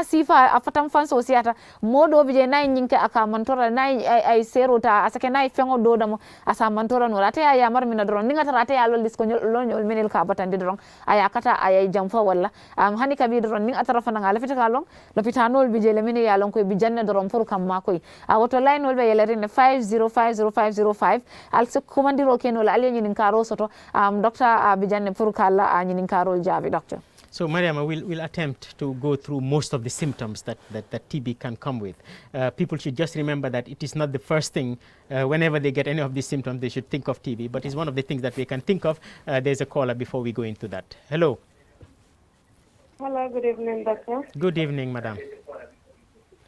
afatam fan sosiata modo bije nay nyinke aka mantora nay ay sero ta asake nay fengo do damo asa mantora no rate aya yamar mina drong ninga tarate ya lolis ko lonyol menel ka batandi drong aya kata aya jamfa walla hani kabi drong ning atara fana ngala fita kalong lopitanol bijele mini ya lon ko bi janne drong pour kam makoy a woto line wol be yelerine 50500505 also komandiro kenol aliye nin karo soto Dr. Bijanne pour kala nyinin karol jabi doctor. So Mariama, we'll attempt to go through most of the symptoms that TB can come with. People should just remember that it is not the first thing. Whenever they get any of these symptoms, they should think of TB. But it's one of the things that we can think of. There's a caller before we go into that. Hello. Hello, good evening, doctor. Good evening, madam.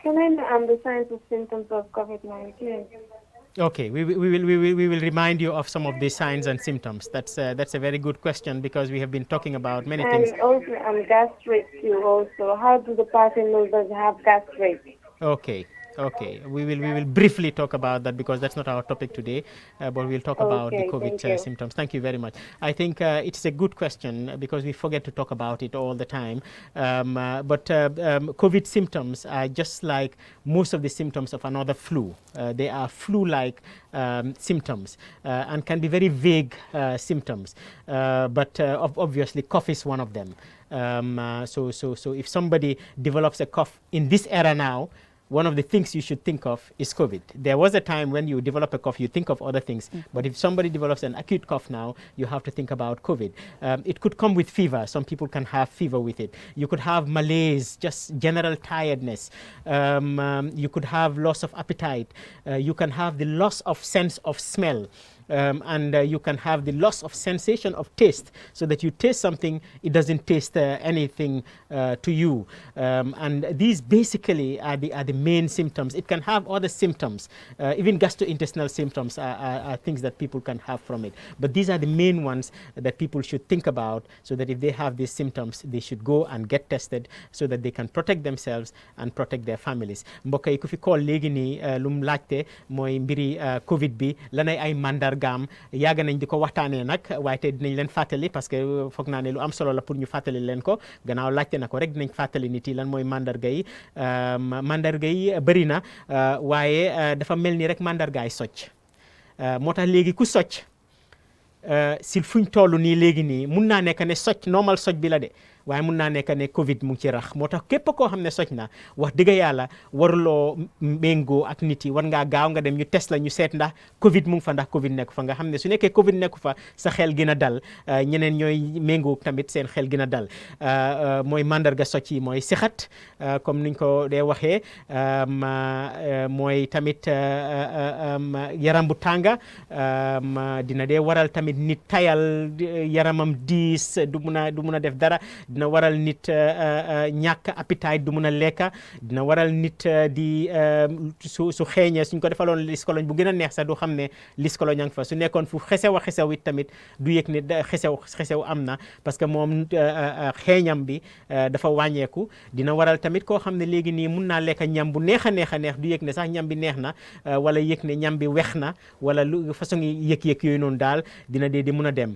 Can I know the signs and symptoms of COVID-19? Okay, we will remind you of some of the signs and symptoms. That's a very good question because we have been talking about many things. And also gastric too. Also, how do the person know that they have gastric? Okay, we will briefly talk about that because that's not our topic today, but we'll talk about the COVID symptoms. Thank you very much. I think it's a good question because we forget to talk about it all the time. But COVID symptoms are just like most of the symptoms of another flu. They are flu-like symptoms and can be very vague symptoms. But obviously, cough is one of them. So if somebody develops a cough in this era now, one of the things you should think of is COVID. There was a time when you develop a cough, you think of other things. But if somebody develops an acute cough now, you have to think about COVID. It could come with fever. Some people can have fever with it. You could have malaise, just general tiredness. You could have loss of appetite. You can have the loss of sense of smell. and you can have the loss of sensation of taste, so that you taste something, it doesn't taste anything to you. And these basically are the main symptoms. It can have other symptoms, even gastrointestinal symptoms are things that people can have from it. But these are the main ones that people should think about, so that if they have these symptoms, they should go and get tested so that they can protect themselves and protect their families. Mbokk yi ku fi call léegi nii lu mu laajte mooy mbiri Covid bi lanay ay mandargaam yàgg nañ di ko waxtaanee nag, waaye tey dinañ leen fàttali parce que foog naa ne lu am solo la pour ñu fàttali leen ko gannaaw laajte na ko rek dinañ fàttali nit yi lan mooy mandarga yi. Mandarga yi bëri na waaye dafa mel ni rek mandargaay socc moo tax léegi ku socc si fuñ toll nii léegi nii mun naa nekk ne socc normal socc bi la de waaye mun naa nekk ne Covid mu ngi ci rax moo tax képp koo xam ne socc na wax dëgg yàlla waruloo méngoo ak nit yi, war ngaa gaaw nga dem ñu test la ñu seet ndax Covid mu ngi fa ndax Covid nekku fa, nga xam ne su nekkee Covid nekku fa sa xel gën a dal, ñeneen ñooy méngoo tamit seen xel gën a dal. mooy mandarga socc yi mooy sixat comme niñ ko dee waxee, mooy tamit yaram bu tànga, dina dee waral tamit nit tayal, yaramam diis, du mun a def dara, dina waral nit ñàkk appétit, du mun a lekka, dina waral nit di su xeeñee suñ ko defaloon liskoloñ bu gën a neex sax du xam ne liskoloñ a ngi fa, su nekkoon fu xesew a xesew it tamit du yëg ne xesew am na, parce que moom xeeñam bi dafa wàññeeku. Dina waral tamit koo xam ne léegi nii mun naa lekka ñam bu neex a neex du yëg ne sax ñam bi neex na, wala yëg ne ñam bi wex na, wala lu façon yëg-yëg yooyu noonu daal dina dee di mun a dem.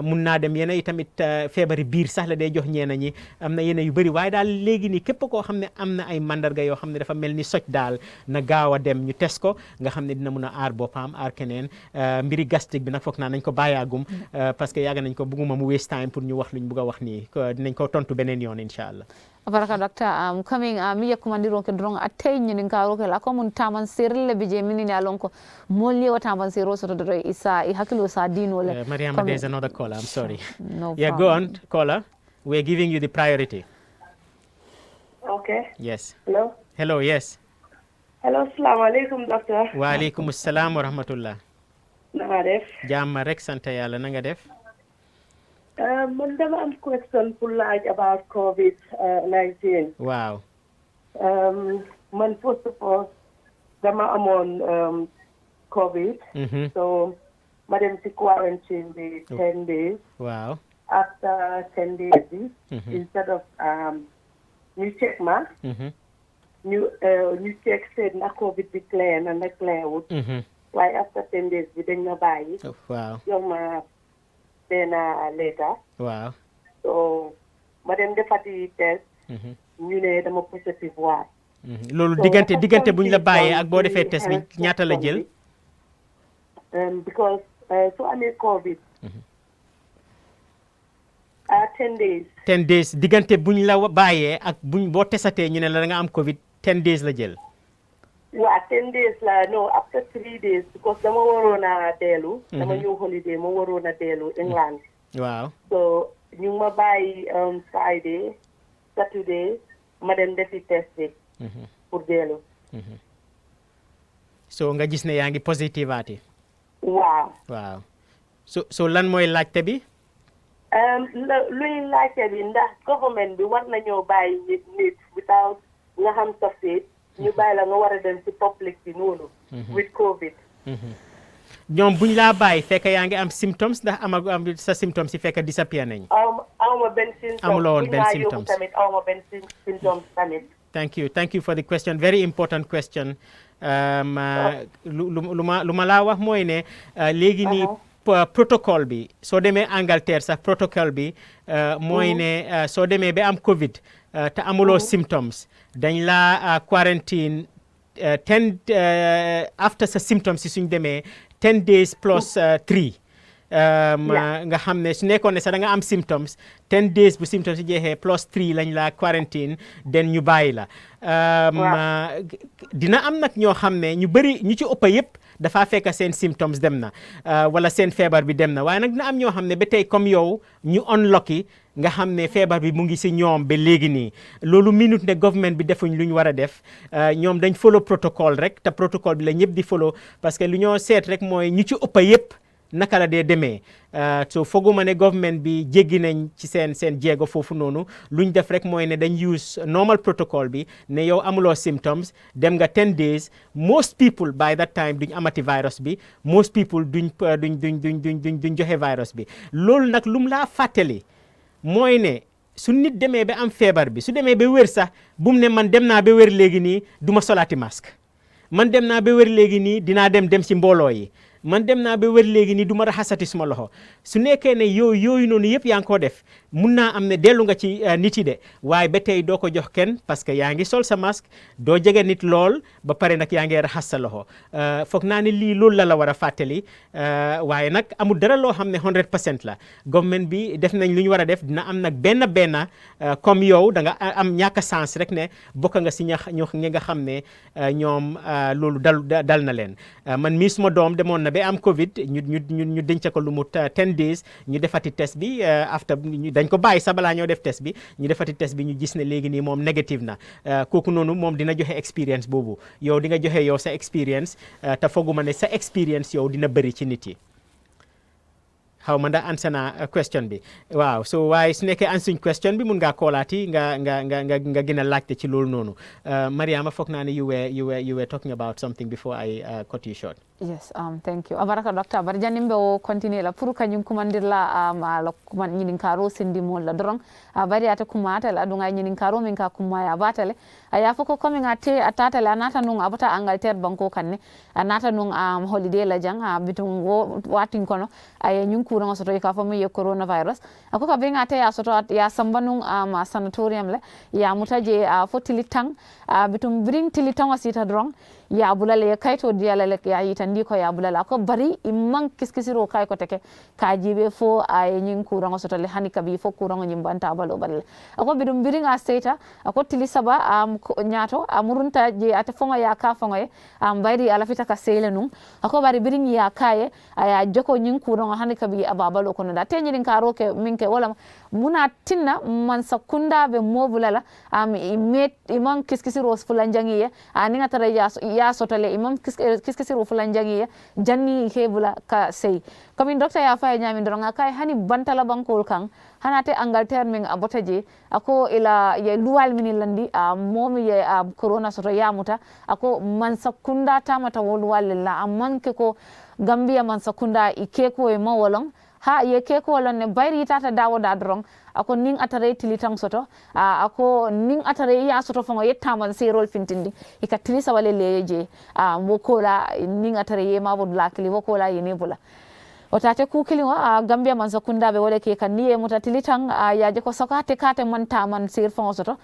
mun naa dem yenn yi tamit feebari biir sax la day jox ñeena ñi, am na yenn yu bëri, waaye daal léegi nii képp koo xam ne am na ay mandarga yoo xam ne dafa mel ni socc daal na gaaw a dem ñu test ko, nga xam ne dina mun a aar boppam aar keneen. mbiri gastrique bi nag foog naa nañ ko bàyyaagum parce que yàgg nañ ko bugguma mu waste time pour ñu wax luñ bugg a wax nii, dinañ ko tontu beneen yoon incha allah. baraka docteur coming mi yakkumandiron ke doron a tey ñinin ka roke la ko mun taman serle bi je minini alon ko molli o taman sero so do isa I hakilo sa dino le. Mariama, there's another caller, I'm sorry. No Yeah, problem. go on caller, we're giving you the priority. Okay. Yes. Hello. Yes. Hello, assalamu alaikum, doctor. Wa alaikum assalam wa rahmatullah. Na nga def? Jàmm rek sant yàlla, na nga def? Man dama am question pour laaj about COVID-19. Waaw. Man first of all dama amoon COVID. So ma dem ci quarantine bi 10 days. Waaw. After 10 days bi, instead of ñu check ma. ñu check seet ndax COVID bi clear na ndax clear wut. waaye after 10 days bi dañ ma bàyyi. Waaw. jox ma benn letter. Waaw. So ma dem defati test. ñu ne dama positive waat. loolu diggante buñ la bàyyee ak boo defee test bi ñaata la jël. Because su amee COVID. 10 days. 10 days diggante buñ la bàyyee ak boo tesatee ñu ne la da nga am COVID 10 days la jël. waaw 10 days la no after 3 days because dama waroon a dellu. dama ñëw holiday ma waroon a dellu England. waaw. so ñu ma bàyyi Friday Saturday ma dem defi test bi. pour dellu. so nga gis ne yaa ngi positive aati. waaw. waaw so lan mooy laajte bi. luy laajte bi ndax government bi war nañoo bàyyi nit without nga xam sa fit ñu bàyyi la nga war a dem ci public bi noonu. with COVID. ñoom buñ laa bàyyi fekk yaa ngi am symptoms ndax am sa symptoms yi fekk disappear nañ. awma benn symptoms. amuloo woon benn buñ symptoms laa yóbbu tamit awma benn symptoms tamit. Thank you for the question, very important question. lu ma laa wax mooy ne léegi nii protocole bi soo demee Angleterre sax protocole bi mooy ne soo demee ba am Covid te amuloo symptoms dañ la quarantine 10 after sa symptoms yi suñ demee 10 days plus 3 nga xam ne su nekkoon ne sax da nga am symptoms 10 days bu symptoms yi jeexee plus 3 lañ la quarantine den ñu bàyyi la. dina am nag ñoo xam ne ñu bëri ñu ci ëpp yëpp dafaa fekk seen symptoms dem na wala seen feebar bi dem na waaye nag dina am ñoo xam ne ba tey comme yow ñu unlucky nga xam ne feebar bi mu ngi si ñoom ba léegi nii loolu minute ne government bi defuñ lu ñu war a def ñoom dañ follow protocole rek te protocole bi la ñëpp di follow parce que lu ñoo seet rek mooy ñu ci ëppa yëpp naka la dee demee so fooguma ne government bi jéggi nañ ci seen jéego foofu noonu luñ def rek mooy ne dañ use normal protocol bi ne yow amuloo symptoms dem nga 10 days most people by that time duñ amati virus bi most people duñ joxe virus bi loolu nag lum laa fàttali mooy ne su nit demee ba am feebar bi su demee ba wér sax bu mu ne man dem naa ba wér léegi nii du ma solaati masque man dem naa ba wér léegi nii dinaa dem ci mbooloo yi man dem naa ba wér léegi nii du ma raxasati suma loxo su nekkee ne yooyu noonu yëpp yaa ngi koo def mun naa am ne dellu nga ci nit yi de waaye ba tey doo ko jox kenn parce que yaa ngi sol sa masque doo jege nit lool ba pare nag yaa ngi raxas sa loxo foog naa ne lii loolu la war a fàttali waaye nag amul dara loo xam ne 100% la government bi def nañ lu ñu war a def dina am nag benn comme yow da nga am ñàkk a sens rek ne bokk nga si ñi nga xam ne ñoom loolu dal na leen man mii suma doom demoon na ba am Covid ñu denc ko lu mu 10 days ñu defati test bi after dañ ko bàyyi sa balaa ñoo def test bi ñu defati test bi ñu gis ne léegi nii moom négative na kooku noonu moom dina joxe expérience boobu yow di nga joxe yow sa expérience te fooguma ne sa expérience yow dina bëri ci nit yi xaw ma ndax answer na question bi waaw so waaye su nekkee ansuñ question bi mun ngaa koolaati nga gën a laajte ci loolu noonu Mariama foog naa ne you were talking about something before I cut you short. Yes, thank you. Abaraka doctor barjanimbe o continue la pour kanyum kumandirla la kuman nyinin karo sindi mol la dorong bari ata kumata la dunga nyinin karo min ka kumaya batale aya foko coming ate atata la nata nung abata Angleterre banko kanne anata nung holiday la jang bitung watin kono ay nyun kurang soto ka fami ye coronavirus ako ka benga ate ya soto ya sambanung sanatorium le ya mutaje fotilitang bitung bring tilitang asita dorong ya bulale kayto dialale ya yitandi ko ya bulala ko bari imman kiskisiro kay ko teke ka jibe fo ay nyin kurango sotale hani kabi fo kurango nyim banta balo bal ako bidum biringa seta ako tilisaba nyato amurunta je ate fonga ya ka fonga bari ala fita ka sele num ako bari biring ya kaye aya joko nyin kurango hani kabi ababalo kono da tenyirin karo ke minke wala muna tinna man sakunda be mobulala imman kiskisiro fulanjangiye aninga tara ya sotale imam kiskisiru fulan jangiya janni hebula ka sey comme docteur ya fay nyami doronga kay hani bantala bankol kan hanate Angleterre min abotaje ako ila ye luwal min landi momi ye corona soto yamuta ako man sakunda tamata wolwal la amanke ko Gambia man sakunda ikeko e mawolon ha ye keko wolon ne bayri tata dawo da drong ako ning atare tilitang soto ako ning atare ya soto fongo yettaman serol fintindi ika tilisa wale leje wokola ning atare ye mabod lakli wokola yene bula otate kukili wa Gambia man sakunda be wole ke kan niye mutatilitang ya je ko sokate kate man taman ser fongo soto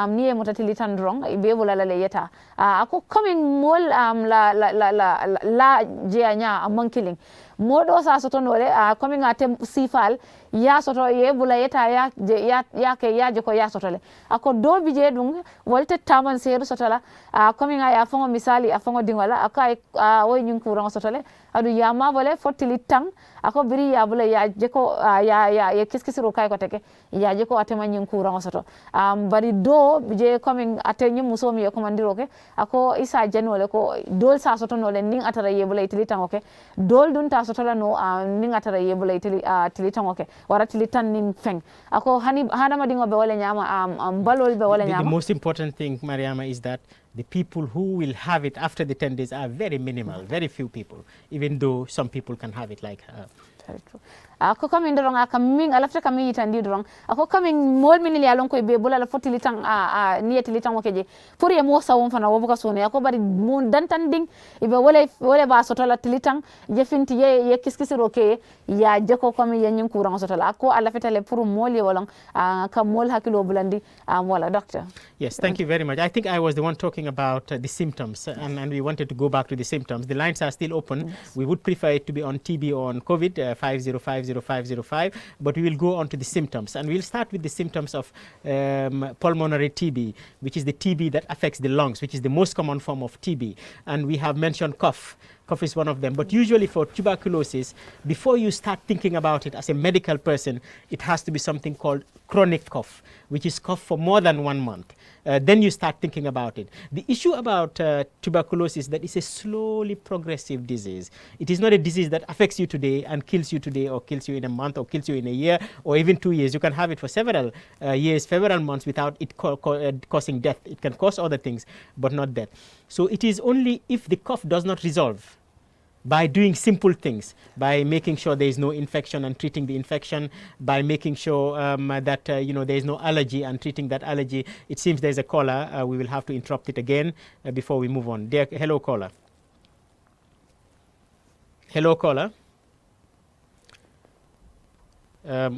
niye mutatilitan drong be bula la yeta ako coming mol la je anya amankiling modo sa soto nole coming ate sifal ya soto ye bula yeta ya ke ya je ko ya soto le ako do bije dum wolte taman seru soto la coming ya fongo misali afongo dingwala akai woy nyun kurang soto le adu ya ma bole fottilitang ako biri ya bula ya je ko ya kiskisiro kay ko teke ya je ko atema nyun kurang soto bari do bije coming ate nyum musomi e komandiro ke ako isa janole ko dol sa soto nole ning atara ye bula itilitang oke dol dun ta soto la no ning atara ye bula itilitang oke wara tilitan ning feng ako hana madingo be wala nyama balol be wala nyama. The most important thing, Mariama, is that the people who will have it after the 10 days are very minimal, very few people, even though some people can have it like her. Very true. Ako coming dorong akaming alafta kami itandi dorong ako coming mol minili alon ko be bola la fotilitan niye tilitan wakeje pour ye mo sawon fana wobuka sone ako bari mon dantanding ibe wole ba sotola tilitan je finti ye kiskisiro ke ya jeko komi ye nyin kurang sotola ako alafta le pour mol ye wolon kam mol hakilo bulandi wala doctor. Yes, thank you very much. I think I was the one talking about the symptoms and we wanted to go back to the symptoms. The lines are still open. Yes. We would prefer it to be on TB or on COVID 505005, but we will go on to the symptoms and we'll start with the symptoms of pulmonary TB, which is the TB that affects the lungs, which is the most common form of TB. And we have mentioned cough. Cough is one of them. But usually for tuberculosis, before you start thinking about it as a medical person, it has to be something called chronic cough, which is cough for more than 1 month. Then you start thinking about it. The issue about tuberculosis, that it's a slowly progressive disease. It is not a disease that affects you today and kills you today, or kills you in a month, or kills you in a year, or even 2 years. You can have it for several years, several months without it causing death. It can cause other things, but not death. So it is only if the cough does not resolve, by doing simple things, by making sure there is no infection and treating the infection, by making sure that there is no allergy and treating that allergy. It seems there's a caller. We will have to interrupt it again before we move on. Hello, caller. Hello, caller.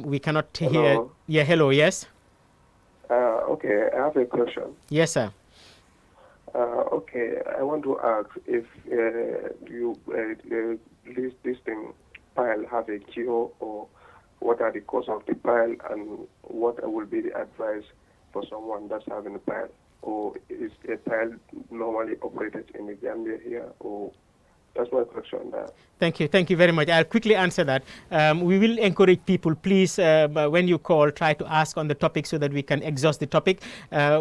We cannot hear. Yeah, hello, yes. Okay, I have a question. Yes, sir. Okay, I want to ask if this thing pile have a cure, or what are the cause of the pile, and what will be the advice for someone that's having a pile, or is a pile normally operated in the Gambia here, or that's my question there. Thank you very much. I'll quickly answer that. We will encourage people, please, when you call, try to ask on the topic so that we can exhaust the topic.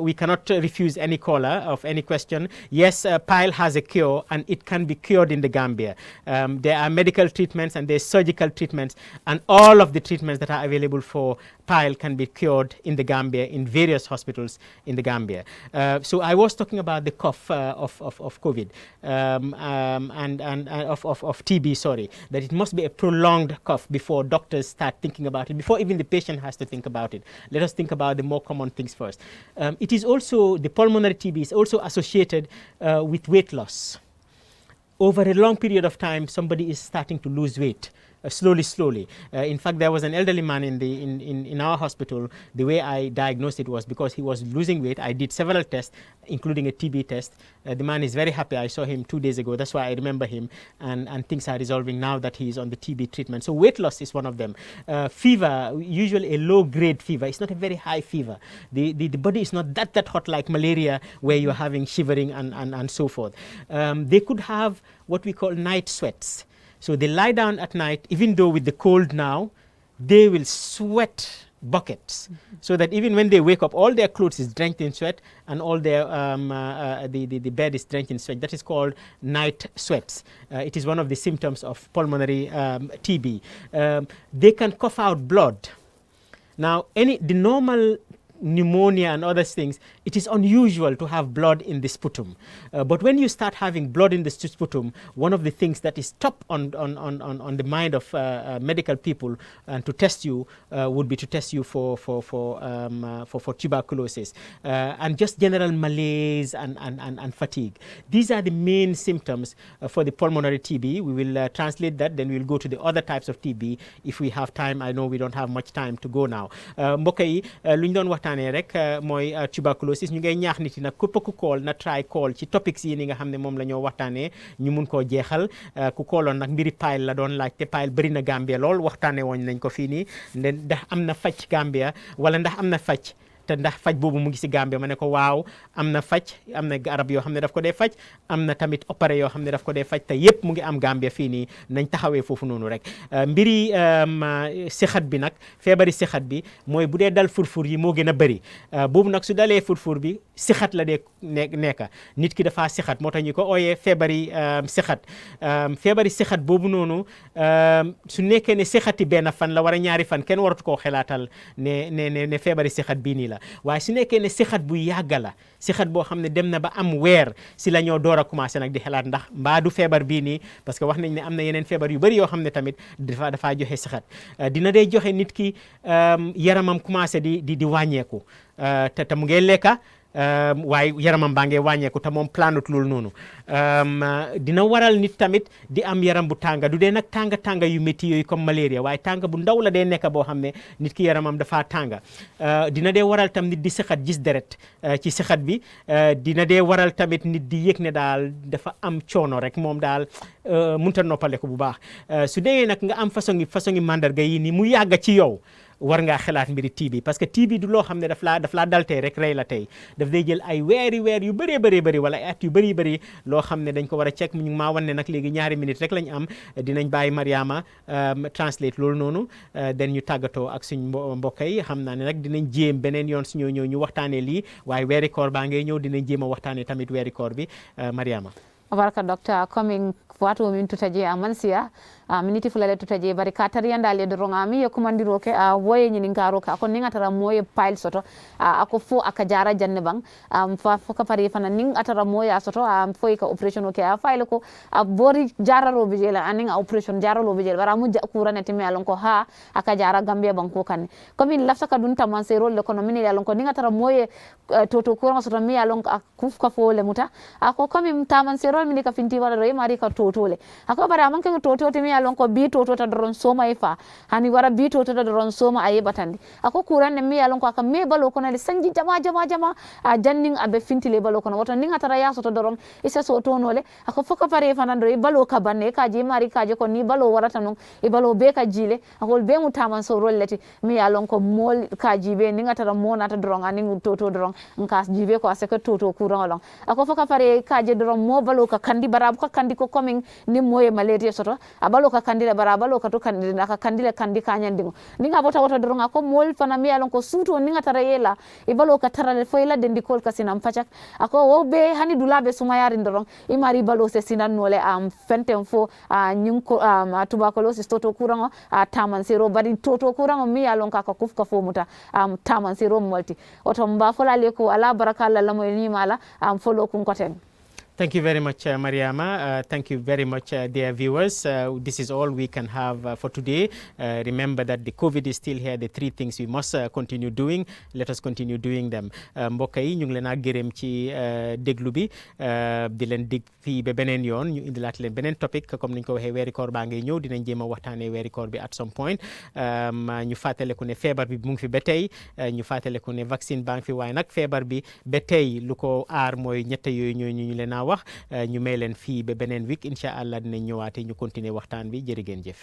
We cannot refuse any caller of any question. Yes, pile has a cure, and it can be cured in the Gambia. There are medical treatments and there's surgical treatments, and all of the treatments that are available for pile can be cured in the Gambia, in various hospitals in the Gambia. So I was talking about the cough of COVID and of TB, sorry, that it must be a prolonged cough before doctors start thinking about it, before even the patient has to think about it. Let us think about the more common things first. It is also, the pulmonary TB is also associated with weight loss. Over a long period of time, somebody is starting to lose weight. Slowly. In fact, there was an elderly man in our hospital. The way I diagnosed it was because he was losing weight. I did several tests, including a TB test. The man is very happy. I saw him 2 days ago. That's why I remember him. And things are resolving now that he is on the TB treatment. So weight loss is one of them. Fever, usually a low-grade fever. It's not a very high fever. The body is not that hot like malaria, where you're having shivering and so forth. They could have what we call night sweats. So they lie down at night, even though with the cold now, they will sweat buckets, so that even when they wake up, all their clothes is drenched in sweat, and all their the bed is drenched in sweat. That is called night sweats. It is one of the symptoms of pulmonary TB. They can cough out blood. Now, the normal pneumonia and other things, it is unusual to have blood in the sputum. But when you start having blood in the sputum, one of the things that is top on the mind of medical people and to test you would be to test you for tuberculosis and just general malaise and fatigue. These are the main symptoms for the pulmonary TB. We will translate that, then we'll go to the other types of TB if we have time. I know we don't have much time to go now. Mbokk yi lu ñu doon waxtaanee rek mooy tuberculosis. Ñu ngay ñaax nit yi nag képp ku call na try call ci topics yi ni nga xam ne moom la ñoo waxtaanee ñu mun koo jeexal. Ku calloon nag mbiri pile la doon laaj te pile bëri na Gambia lool waxtaanee woon nañ ko fii nii ndax am na faj Gambia wala ndax am na faj te ndax faj boobu mu ngi si Gambia ma ne ko waaw am na faj, am na garab yoo xam ne daf ko dee faj, am na tamit opéré yoo xam ne daf ko dee faj te yëpp mu ngi am Gambia fii nii nañ taxawee foofu noonu rek. Mbiri sixat bi nag, feebari sixat bi mooy bu dee dal furfur yi moo gën a bëri. Boobu nag su dalee furfur bi sixat la dee nekka, nit ki dafa sixat moo tax ñu ko ooyee feebari sixat. Feebari sixat boobu noonu su nekkee ne sixati benn fan la war a ñaari fan kenn waratu koo xelaatal ne feebari sixat bii nii la. Waaye su nekkee ne sixat bu yàgg la, sixat boo xam ne dem na ba am weer, si la ñoo door a commencé nag di xelaat ndax mbaa du feebar bii nii, parce que wax nañ ne am na yeneen feebar yu bëri yoo xam ne tamit dafaa joxe sixat. Dina dee joxe nit ki yaramam commencé di wàññeeku te mu ngee lekka waaye yaramam baa ngee wàññeeku te moom planut loolu noonu. Dina waral nit tamit di am yaram bu tànga, du dee nag tànga yu métti yooyu comme malaria, waaye tànga bu ndaw la dee nekk boo xam ne nit ki yaramam dafa tànga. Dina dee waral tam nit di sixat gis deret ci sixat bi. Dina dee waral tamit nit di yëg ne daal dafa am coono rek moom daal mënut a noppale ko bu baax. Su dee nag nga am façon mandarga yi ni mu yàgga ci yow, war ngaa xalaat mbiri TB parce que TB du loo xam ne daf laa dal tey rek rey la tey daf day jël ay weer yu bëree wala ay at yu bëri loo xam ne dañ ko war a check ñu maa wan ne nag léegi ñaari minutes rek lañ am dinañ bàyyi Mariama translate loolu noonu den ñu tàggatoo ak suñ mbokk yi xam naa ne nag dinañ jéem beneen yoon suñoo ñëw ñu waxtaanee lii waaye weeri koor baa ngay ñëw dinañ jéem a waxtaanee tamit weeri koor bi Mariama. Barka doctor coming watu min tutaje amansiya miniti fulale tutaje bari ka tariyanda le doronga mi e kumandiro ke woye nyini ngaro ka ko ninga tara moye pile soto ako fo aka jara janne bang fa foka pari fana ning atara moya soto fo ka operation ke file ko bori jara ro bijela aning operation jara ro bijela bara mu kurane timi alon ko ha aka jara gambia bang ko kan ko min lafta ka dun taman se role ko no min alon ko ninga tara moye toto kurang soto mi alon kuf ka fo le muta ako komi taman se role min ka finti wala re mari ka totole ako bara man ka toto timi alon ko bi toto ta doron soma ifa hani wara bi toto ta doron soma aye batandi ako kuran ne mi alon ko aka me balo ko na sanji jama a janning abe fintile balo ko na woto ninga tara ya soto doron isa so tonole ako foka pare fanando e balo ka banne ka je mari ka je ko ni balo warata non e balo be ka jile ako be mu taman so rolleti mi alon ko mol ka jibe ninga tara mona ta doron aning toto doron nkas jibe ko aseka toto kuran olon ako foka pare ka je doron mo balo ka kandi barabu ka kandi ko coming ni moye malaria soto abalo ka kandila barabalo ka to kandila ka kandila kandi ka nyandingo ninga bota wota doronga ko mol fana mi alon ko suto ninga tara yela e balo ka tara le foyla dendi kol ka sinam pacak ako wo be hani dulabe sumayari ndorong e mari balo se sinan nole fenten fo nyunko tuberculosis toto kurango taman sero bari toto kurango mi alon ka ka kufka fo muta taman sero molti oto mba fola le ko ala baraka la mo ni mala folo kun koten. Thank you very much, Mariama. Thank you very much, dear viewers. This is all we can have for today. Remember that the COVID is still here. The three things we must continue doing. Let us continue doing them. Mbokk yi ñu ngi leen a gërëm ci déglu bi di leen dig fii ba beneen yoon ñu indilaat leen beneen topic comme niñ ko waxee weeri koor baa ngay ñëw dinañ jéem a waxtaanee weeri koor bi at some point. ñu fàttaleku ne feebar bi mu ngi fi ba tey ñu fàttaleku ne vaccine baa ngi fi waaye nag feebar bi ba tey lu ko aar mooy ñett yooyu ñu leen a wax ñu may leen fii ba beneen week incha allah dinañ ñëwaate ñu continuer waxtaan bi jërë ngeen jëf.